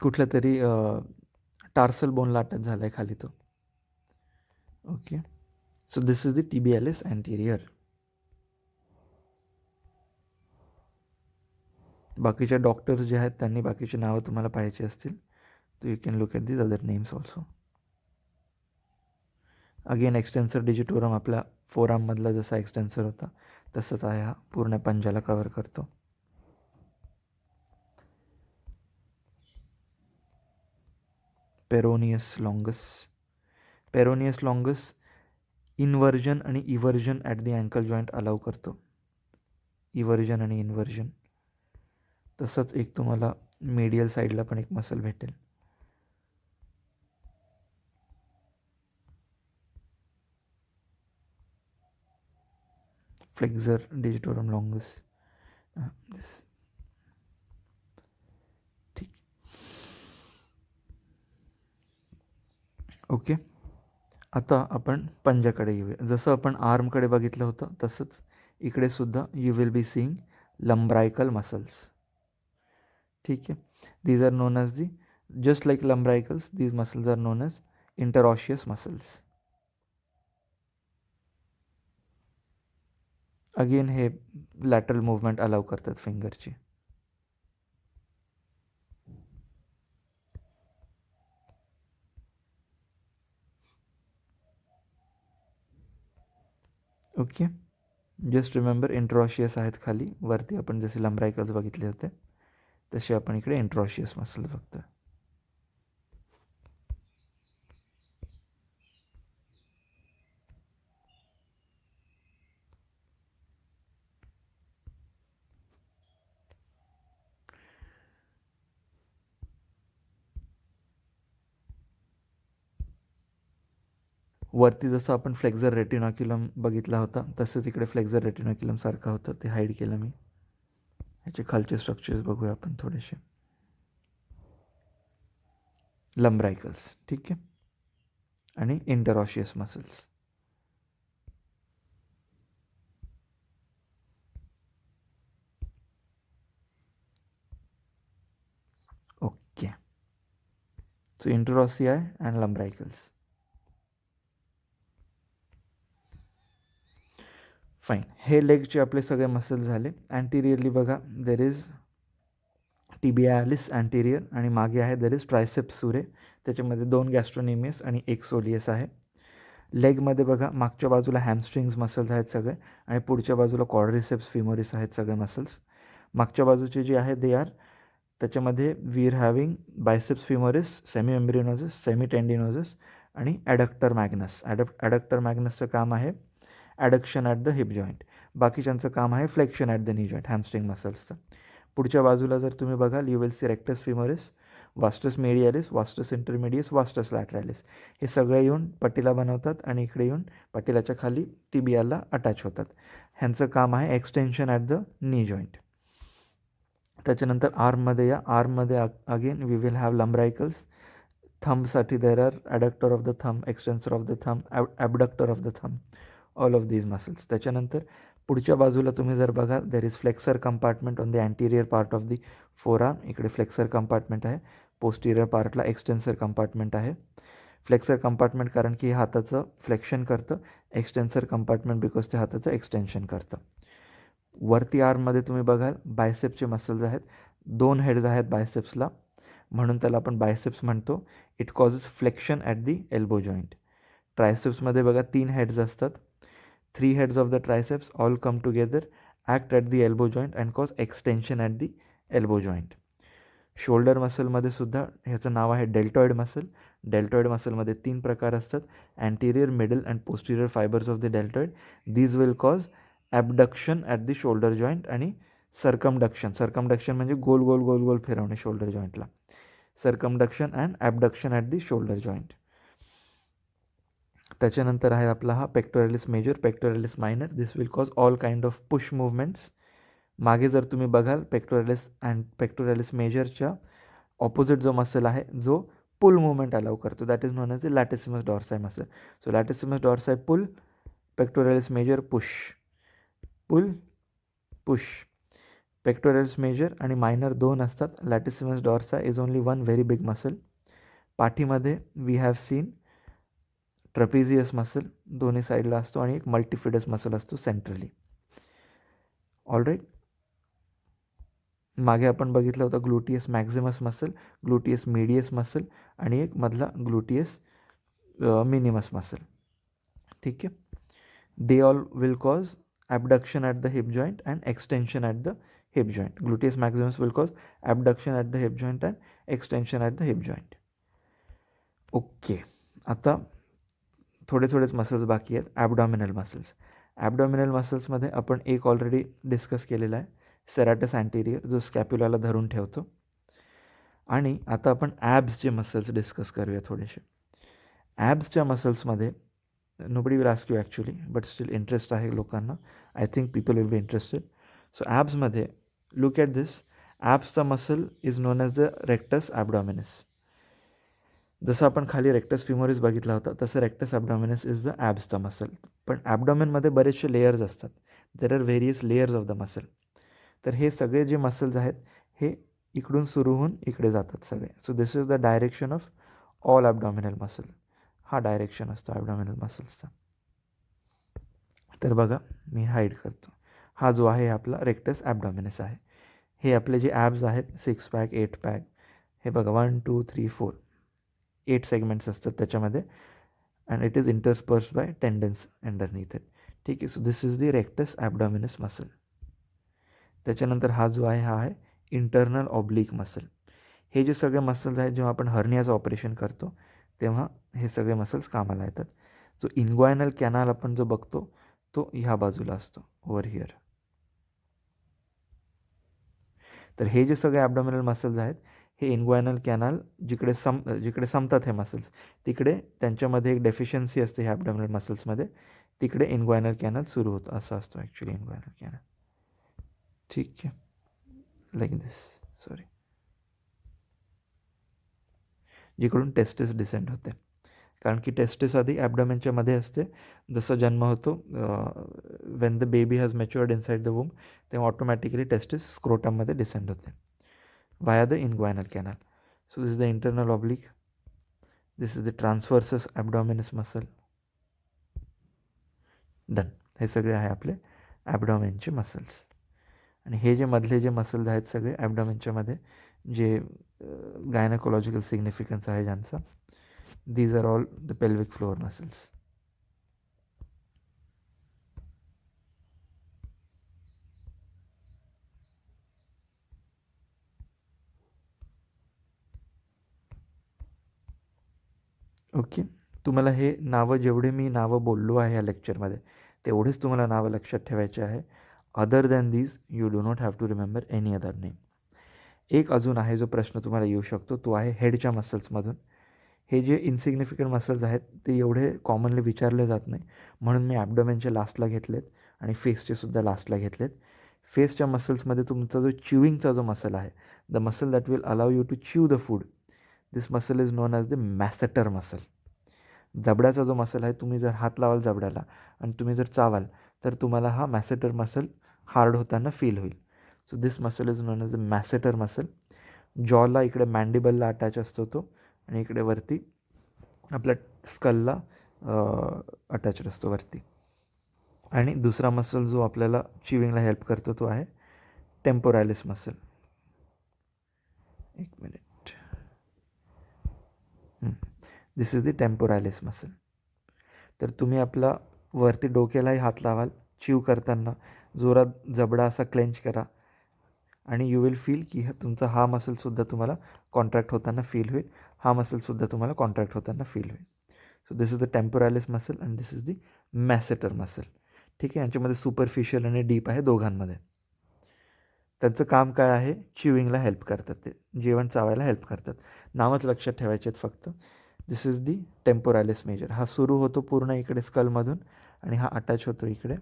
कुठल्या तरी टार्सल बोनला अटॅच झाला आहे खाली तो. Okay, so this is the tibialis anterior. बाकीच्या डॉक्टर्स जे आहेत त्यांनी बाकीची नावं तुम्हाला पाहायची असतील तर you can look at these other names also. Again extensor digitorum आपल्या फोरआर्ममधला जसा एक्सटेन्सर होता तसंच आहे हा, पूर्ण पंजाला कवर करतो. Peroneus longus. Peroneus longus inversion आणि eversion at the ankle joint allow करतो. इव्हर्जन आणि इन्व्हर्जन. तसंच एक तुम्हाला मीडियल साईडला पण एक मसल भेटेल. Flexor digitorum longus. दिस. ठीक. ओके, आता आपण पंजाकडे येऊया. जसं आपण आर्मकडे बघितलं होतं तसंच इकडे सुद्धा you will be seeing lumbrical muscles. ठीक आहे. These are known as the, just like lumbricals, these muscles are known as interosseous muscles. Again हे लॅटरल मूवमेंट अलाव करतात फिंगरची. ओके, जस्ट रिमेंबर इंट्रॉशियस आहेत खाली. वरती आपण जसे लंब्रायकल्स बघितले होते तसे आपण इकडे इंट्रॉशियस मसल बघतो. वरती जसं आपण फ्लेक्झर रेटिनॉक्युलम बघितला होता तसंच इकडे फ्लेक्झर रेटिनॉक्युलम सारखं होतं, ते हाईड केलं मी. ह्याचे खालचे स्ट्रक्चर्स बघूया आपण थोडेसे. लंब्रायकल्स, ठीक आहे, आणि interosseous muscles. Okay, so interossei and lumbricals. Fine. हे लेगचे आपले सगळे मसल झाले. अँटिरियरली बघा, देर इज टिबियालिस अँटिरियर, आणि मागे आहे देर इज ट्रायसेप्स सुरे. त्याच्यामध्ये 2 गॅस्ट्रोनेमियस आणि 1 सोलियस आहे. लेगमध्ये बघा, मागच्या बाजूला हॅमस्ट्रिंग्स मसल्स आहेत सगळे, आणि पुढच्या बाजूला क्वाड्रिसेप्स फिमोरिस आहेत सगळे मसल्स. मागच्या बाजूचे जे आहे दे आर, त्याच्यामध्ये we are having biceps femoris, semi membranosus, semi tendinosus आणि ॲडक्टर मॅग्नस. ॲडक्टर मॅग्नसचं काम आहे adduction at the hip joint. बाकीच्यांचं काम आहे flexion at the knee joint, hamstring मसल्सचं. पुढच्या बाजूला जर तुम्ही बघाल, you will see rectus femoris, vastus medialis, vastus intermedius, vastus lateralis. हे सगळे येऊन पटिला बनवतात आणि इकडे येऊन पटिलाच्या खाली टिबियाला अटॅच होतात. ह्यांचं काम आहे extension at the knee joint. त्याच्यानंतर आर्ममध्ये या. आर्ममध्ये again we will have lumbricals. थंबसाठी there are adductor of the thumb, extensor of the thumb, abductor of the thumb, all of these muscles. त्याच्यानंतर पुढच्या बाजूला तुम्ही जर बघा, there is flexor compartment on the anterior part of the forearm. इकडे फ्लेक्सर कंपार्टमेंट आहे. पोस्टिरियर पार्टला एक्सटेन्सर कंपार्टमेंट आहे. फ्लेक्सर कंपार्टमेंट कारण की हाताचं फ्लेक्शन करतं, एक्सटेन्सर कंपार्टमेंट बिकॉज ते हाताचं एक्सटेन्शन करतं. वरती आर्ममध्ये तुम्ही बघाल बायसेप्सचे मसल्स आहेत. 2 हेड्स आहेत बायसेप्सला, म्हणून त्याला आपण बायसेप्स म्हणतो. It causes flexion at the elbow joint. ट्रायसेप्समध्ये बघा 3 हेड्स असतात. 3 heads of the triceps all come together, act at the elbow joint and cause extension at the elbow joint. Shoulder मसलमध्ये सुद्धा ह्याचं नाव आहे डेल्टॉइड मसल. डेल्टॉइड मसलमध्ये 3 प्रकार असतात, anterior, middle and posterior fibres of the deltoid. These will cause abduction at the shoulder joint आणि सर्कमडक्शन. सर्कमडक्शन म्हणजे गोल गोल गोल गोल फिरवणे शोल्डर जॉईंटला. Circumduction and abduction at the shoulder joint. त्याच्यानंतर आहे आपला हा pectoralis major, pectoralis minor. This will cause all kind of push movements. मागे जर तुम्ही बघाल पेक्टोरॅलिस अँड पेक्टोरॅलिस मेजरच्या ऑपोजिट जो मसल आहे जो पुल मुवमेंट अलाउ करतो, that is known as the latissimus dorsi muscle. So latissimus dorsi pull, pectoralis major push, pull push. Pectoralis major आणि मायनर 2 असतात. Latissimus dorsi is only one very big muscle. पाठीमध्ये we have seen trapezius muscle दोन्ही साईडला असतो आणि एक मल्टिफिडस मसल असतो सेंट्रली. ऑलराईट. मागे आपण बघितलं होतं gluteus maximus muscle, gluteus medius muscle आणि एक मधला ग्लुटियस मिनिमस मसल. ठीक आहे. They all will cause abduction at the hip joint and extension at the hip joint. Gluteus maximus will cause abduction at the hip joint and extension at the hip joint. Okay. आता थोडेच मसल्स बाकी आहेत. Abdominal muscles. ॲबडॉमिनल मसल्समध्ये आपण एक ऑलरेडी डिस्कस केलेला आहे, सेराटस अँटेरियर, जो स्कॅप्युलाला धरून ठेवतो. आणि आता आपण ॲब्सचे मसल्स डिस्कस करूया थोडेसे. ॲब्सच्या मसल्समध्ये nobody will ask you actually, but still interest आहे लोकांना. I think people will be interested. So ॲब्समध्ये लुक ॲट दिस. ॲब्सचा muscle is known as the rectus abdominis. जसं आपण खाली रेक्टस फिमोरिस बघितला होता, तसं रेक्टस ॲबडॉमिनस इज द ॲब्सचा मसल. पण ॲबडॉमिनमध्ये बरेचसे लेयर्स असतात. There are various layers of the muscle. तर हे सगळे जे मसल्स आहेत हे इकडून सुरू होऊन इकडे जातात सगळे. So this is the direction of all abdominal muscle. हा डायरेक्शन असतो ॲबडॉमिनल मसल्सचा. तर बघा मी हाईड करतो. हा जो आहे आपला रेक्टस ॲबडॉमिनस आहे. हे आपले जे ॲब्स आहेत 6 पॅक 8 पॅक, हे बघा 1 2 3 4 8 सेगमेंट्स असतात त्याच्यामध्ये. And it is interspersed by tendons underneath it. ठीक आहे. So this is the rectus abdominis muscle. त्याच्यानंतर हा जो आहे हा आहे इंटरनल ऑब्लिक मसल. हे जे सगळे मसल्स आहेत जेव्हा आपण हर्नियाचं ऑपरेशन करतो तेव्हा हे सगळे मसल्स कामाला येतात. जो इन्ग्वायनल कॅनाल आपण जो बघतो तो ह्या बाजूला असतो, ओव्हर हिअर. तर हे जे सगळे ॲबडॉमिनल मसल्स आहेत हे इन्ग्वायनल कॅनाल जिकडे संपतात हे मसल्स, तिकडे त्यांच्यामध्ये एक डेफिशियन्सी असते ह्या ॲबडॉमिनल मसल्समध्ये, तिकडे इन्ग्वायनल कॅनल सुरू होतं. असं असतो ॲक्च्युली इन्ग्वायनल कॅनल. ठीक आहे. लाईक दिस. सॉरी. जिकडून टेस्टिस डिसेंड होते. कारण की टेस्टिस आधी ॲबडॉमेनच्या मध्ये असते. जसं जन्म होतो, when the baby has matured inside the womb, तेव्हा ऑटोमॅटिकली टेस्टिस स्क्रोटममध्ये डिसेंड होते via the inguinal canal. So this is the internal oblique. This is the transversus abdominis muscle. Done. हे सगळे आहे आपले ॲबडॉमेनचे मसल्स. आणि हे जे मधले जे मसल्स आहेत सगळे ॲबडॉमेनच्या मध्ये जे गायनाकोलॉजिकल सिग्निफिकन्स आहे ज्यांचा, these are all the pelvic floor muscles. Okay. तुम्हाला हे नावं, जेवढे मी नावं बोललो आहे या लेक्चरमध्ये, तेवढेच तुम्हाला नावं लक्षात ठेवायचे आहे. Other than these you do not have to remember any other name. एक अजून आहे जो प्रश्न तुम्हाला येऊ शकतो, तो आहे हेडच्या मसल्समधून. हे जे इनसिग्निफिकंट मसल्स आहेत ते एवढे कॉमनली विचारले जात नाही, म्हणून मी ॲबडोमेनचे लास्टला घेतलेत आणि फेसचे सुद्धा लास्टला घेतलेत. फेसच्या मसल्समध्ये तुमचा जो च्युईंगचा जो मसल आहे, the muscle that will allow you to chew the food, this muscle is known as the masseter muscle. जबड्याचा जो मसल आहे, तुम्ही जर हात लावाल जबड्याला आणि तुम्ही जर चावाल तर तुम्हाला हा मॅसेटर मसल हार्ड होताना फील होईल. So this muscle is known as the masseter muscle. जॉला इकडे मॅन्डिबलला अटॅच असतो तो, आणि इकडे वरती आपल्या स्कलला अटॅच असतो वरती. आणि दुसरा मसल जो आपल्याला च्युविंगला हेल्प करतो तो आहे टेम्पोरॅलिस मसल. एक minute. This is the temporalis muscle. तर तुम्ही आपला वरती डोक्यालाही हात लावाल. चिव करताना जोरात जबडा असा क्लेंच करा आणि यू विल फील की तुमचा हा मसलसुद्धा तुम्हाला कॉन्ट्रॅक्ट होताना फील होईल. हा मसलसुद्धा तुम्हाला कॉन्ट्रॅक्ट होताना फील होईल. So this is the temporalis muscle and this is the masseter muscle. ठीक आहे. यांच्यामध्ये सुपरफिशियल आणि डीप आहे दोघांमध्ये. त्यांचं काम काय आहे? च्युइंगला हेल्प करतात. ते जेवण चावायला हेल्प करतात. नावच लक्षात ठेवायचे आहेत फक्त. दिस इज दी टेम्पोरॅलिस मेजर. हा सुरू होतो पूर्ण इकडे स्कलमधून आणि हा अटॅच होतो इकडे.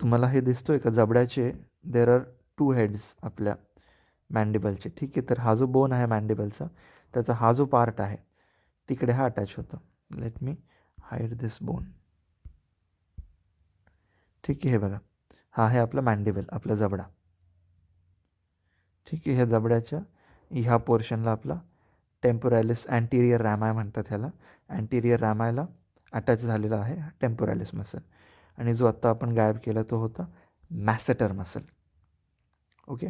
तुम्हाला हे दिसतोय का जबड्याचे देर आर 2 हेड्स आपल्या मॅन्डिबलचे. ठीक आहे. तर हा जो बोन आहे मॅन्डिबलचा त्याचा हा जो पार्ट आहे तिकडे हा अटॅच होतो. लेट मी हाईड दिस बोन. ठीक आहे. हे बघा, हा आहे आपला मॅन्डिबल, आपला जबडा. ठीक आहे. ह्या जबड्याच्या ह्या पोर्शनला आपला टेम्पोरॅलिस अँटिरियर रॅमाय म्हणतात ह्याला. अँटिरियर रॅमायला अटॅच झालेला आहे टेम्पोरॅलिस मसल. आणि जो आत्ता आपण गायब केला तो होता मॅसेटर मसल. ओके.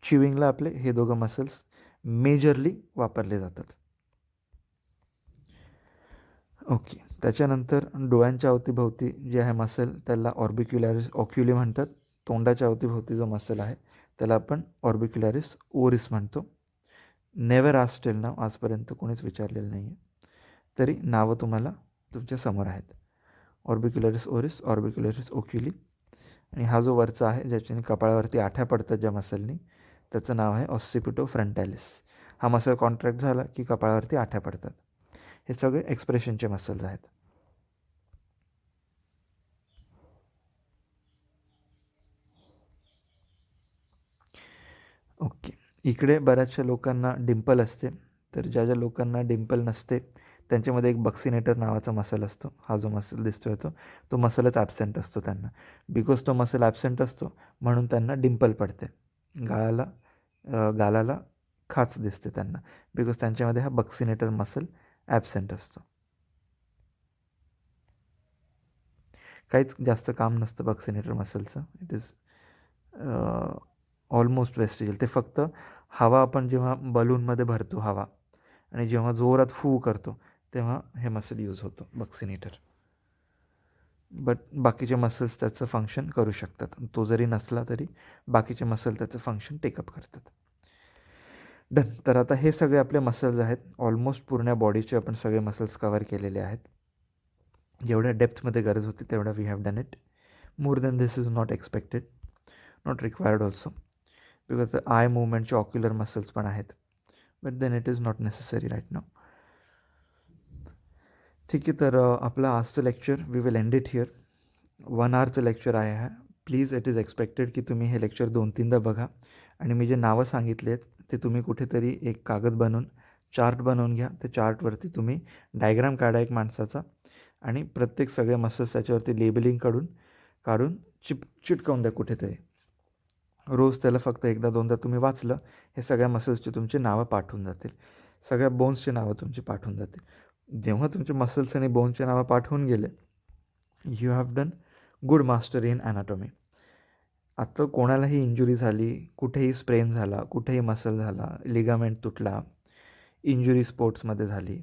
च्युइंगला आपले हे दोघं मसल्स मेजरली वापरले जातात. ओके. त्याच्यानंतर डोळ्यांच्या अवतीभोवती जे आहे मसल त्याला ऑर्बिक्युलॅरिस ऑक्युली म्हणतात. तोंडाच्या अवतीभोवती जो मसल आहे त्याला आपण ऑर्बिक्युलॅरिस ओरिस म्हणतो. नेवर आस्क्ड टिल नाव, आजपर्यंत कोणीच विचारलेलं नाही आहे. तरी नावं तुम्हाला तुमच्या समोर आहेत. ऑर्बिक्युलॅरिस ओरिस, ऑर्बिक्युलॅरिस ओक्युली. आणि हा जो वरचा आहे ज्याच्याने कपाळावरती आठ्या पडतात ज्या मसलनी त्याचं नाव आहे ऑसिपिटो फ्रंटॅलिस. हा मसल कॉन्ट्रॅक्ट झाला की कपाळावरती आठ्या पडतात. हे सगळे एक्सप्रेशनचे मसल्स आहेत. ओके. इकडे बऱ्याचशा लोकांना डिंपल असते. तर ज्या ज्या लोकांना डिंपल नसते त्यांच्यामध्ये एक बक्सिनेटर नावाचा मसल असतो. हा जो मसल दिसतोय तो मसलच ॲबसेंट असतो त्यांना. बिकॉज तो मसल ॲबसेंट असतो म्हणून त्यांना डिंपल पडते. गालाला खाच दिसते त्यांना बिकॉज त्यांच्यामध्ये हा बक्सिनेटर मसल ॲबसेंट असतो. काहीच जास्त काम नसतं बक्सिनेटर मसलचं. It is almost vestigial. ते फक्त हवा आपण जेव्हा बलूनमध्ये भरतो हवा आणि जेव्हा जोरात फू करतो तेव्हा हे मसल यूज होतो बक्सिनेटर. बट बाकीचे मसल्स त्याचं फंक्शन करू शकतात. तो जरी नसला तरी बाकीचे मसल त्याचं फंक्शन टेकअप करतात. डन. तर आता हे सगळे आपले मसल्स आहेत. ऑलमोस्ट पूर्ण बॉडीचे आपण सगळे मसल्स कवर केलेले आहेत. जेवढ्या डेप्थमध्ये गरज होती तेवढ्या we have done it. More than this is not expected, not required also. Because eye मुवमेंटचे ऑक्युलर मसल्स पण आहेत. But then it is not necessary right now. ठीक आहे. तर आपलं आजचं lecture we will end it here. 1 आवरचं लेक्चर आहे हा. प्लीज इट इज एक्सपेक्टेड की तुम्ही हे लेक्चर 2-3दा बघा आणि मी जे नावं सांगितलेत ते तुम्ही कुठेतरी एक कागद बनवून चार्ट बनवून घ्या. त्या चार्टवरती तुम्ही डायग्राम काढा एक माणसाचा आणि प्रत्येक सगळे मसल्स त्याच्यावरती लेबलिंग काढून चिटकवून द्या कुठेतरी. रोज त्याला फक्त 1दा-2दा तुम्ही वाचलं हे सगळ्या मसल्सची तुमची नावं पाठ होऊन जातील. सगळ्या बोन्सची नावं तुमची पाठ होऊन जातील. जेव्हा तुमचे मसल्स आणि बोनची नावं पाठ होऊन गेले you have done good mastery in anatomy. आत्ता कोणालाही इंजुरी झाली, कुठेही स्प्रेन झाला, कुठेही मसल झाला, लिगामेंट तुटला, इंजुरी स्पोर्ट्समध्ये झाली,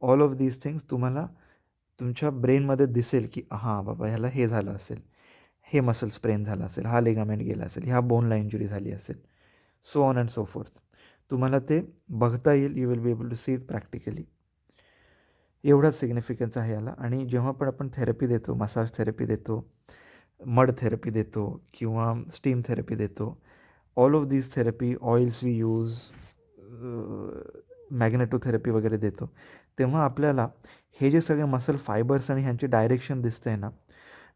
ऑल ऑफ दीज थिंग्स तुम्हाला तुमच्या ब्रेनमध्ये दिसेल की हां बाबा ह्याला हे झालं असेल, हे मसल स्प्रेन झालं असेल, हा लिगामेंट गेला असेल, ह्या बोनला इंजुरी झाली असेल, so on and so forth. तुम्हाला ते बघता येईल. You will be able to see it practically. एवढाच सिग्निफिकन्स आहे याला. आणि जेव्हा पण आपण थेरपी देतो, मसाज थेरपी देतो, मड थेरपी देतो किंवा स्टीम थेरपी देतो, all of these therapy, oils we use, magnetotherapy वगैरे देतो, तेव्हा आपल्याला हे जे सगळे मसल फायबर्स आणि ह्यांची डायरेक्शन दिसते ना,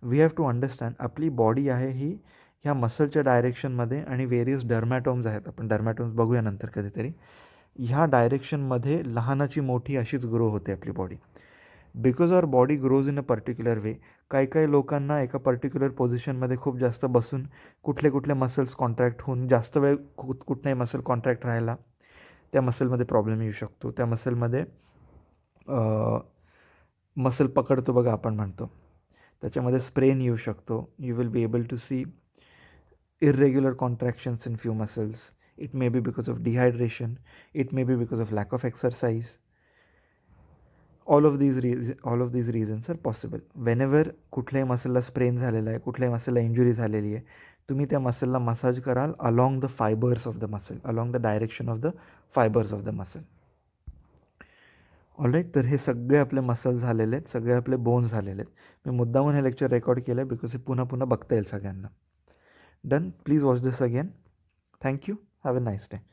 वी हॅव टू अंडरस्टँड आपली बॉडी आहे ही ह्या मसलच्या डायरेक्शनमध्ये आणि वेरियस डर्मॅटोम्स आहेत. आपण डर्मॅटोम्स बघूया नंतर कधीतरी. ह्या डायरेक्शनमध्ये लहानाची मोठी अशीच ग्रो होते आपली body. Because our body grows in a particular way. काही लोकांना एका पर्टिक्युलर पोझिशनमध्ये खूप जास्त बसून कुठले मसल्स कॉन्ट्रॅक्ट होऊन जास्त वेळ कुठलाही मसल कॉन्ट्रॅक्ट राहायला त्या मसलमध्ये प्रॉब्लेम येऊ शकतो. त्या मसलमध्ये मसल पकडतो बघा आपण म्हणतो, त्याच्यामध्ये स्प्रेन येऊ शकतो. You will be able to see irregular contractions in few muscles. It may be because of dehydration. It may be because of lack of exercise. all of these reasons are possible. Whenever कुठल्याही मसलला स्प्रेन झालेला आहे, कुठल्याही मसलला इंजुरी झालेली आहे, तुम्ही त्या मसलला मसाज कराल along the fibres of the muscle, along the direction of the fibres of the muscle. All right, तर हे सगळे आपले मसल झालेले आहेत, सगळे आपले बोन्स झालेले आहेत. मी मुद्दामून हे लेक्चर रेकॉर्ड केलं आहे बिकॉज हे पुन्हा पुन्हा बघता येईल सगळ्यांना. Done. Please watch this again. Thank you. Have a nice day.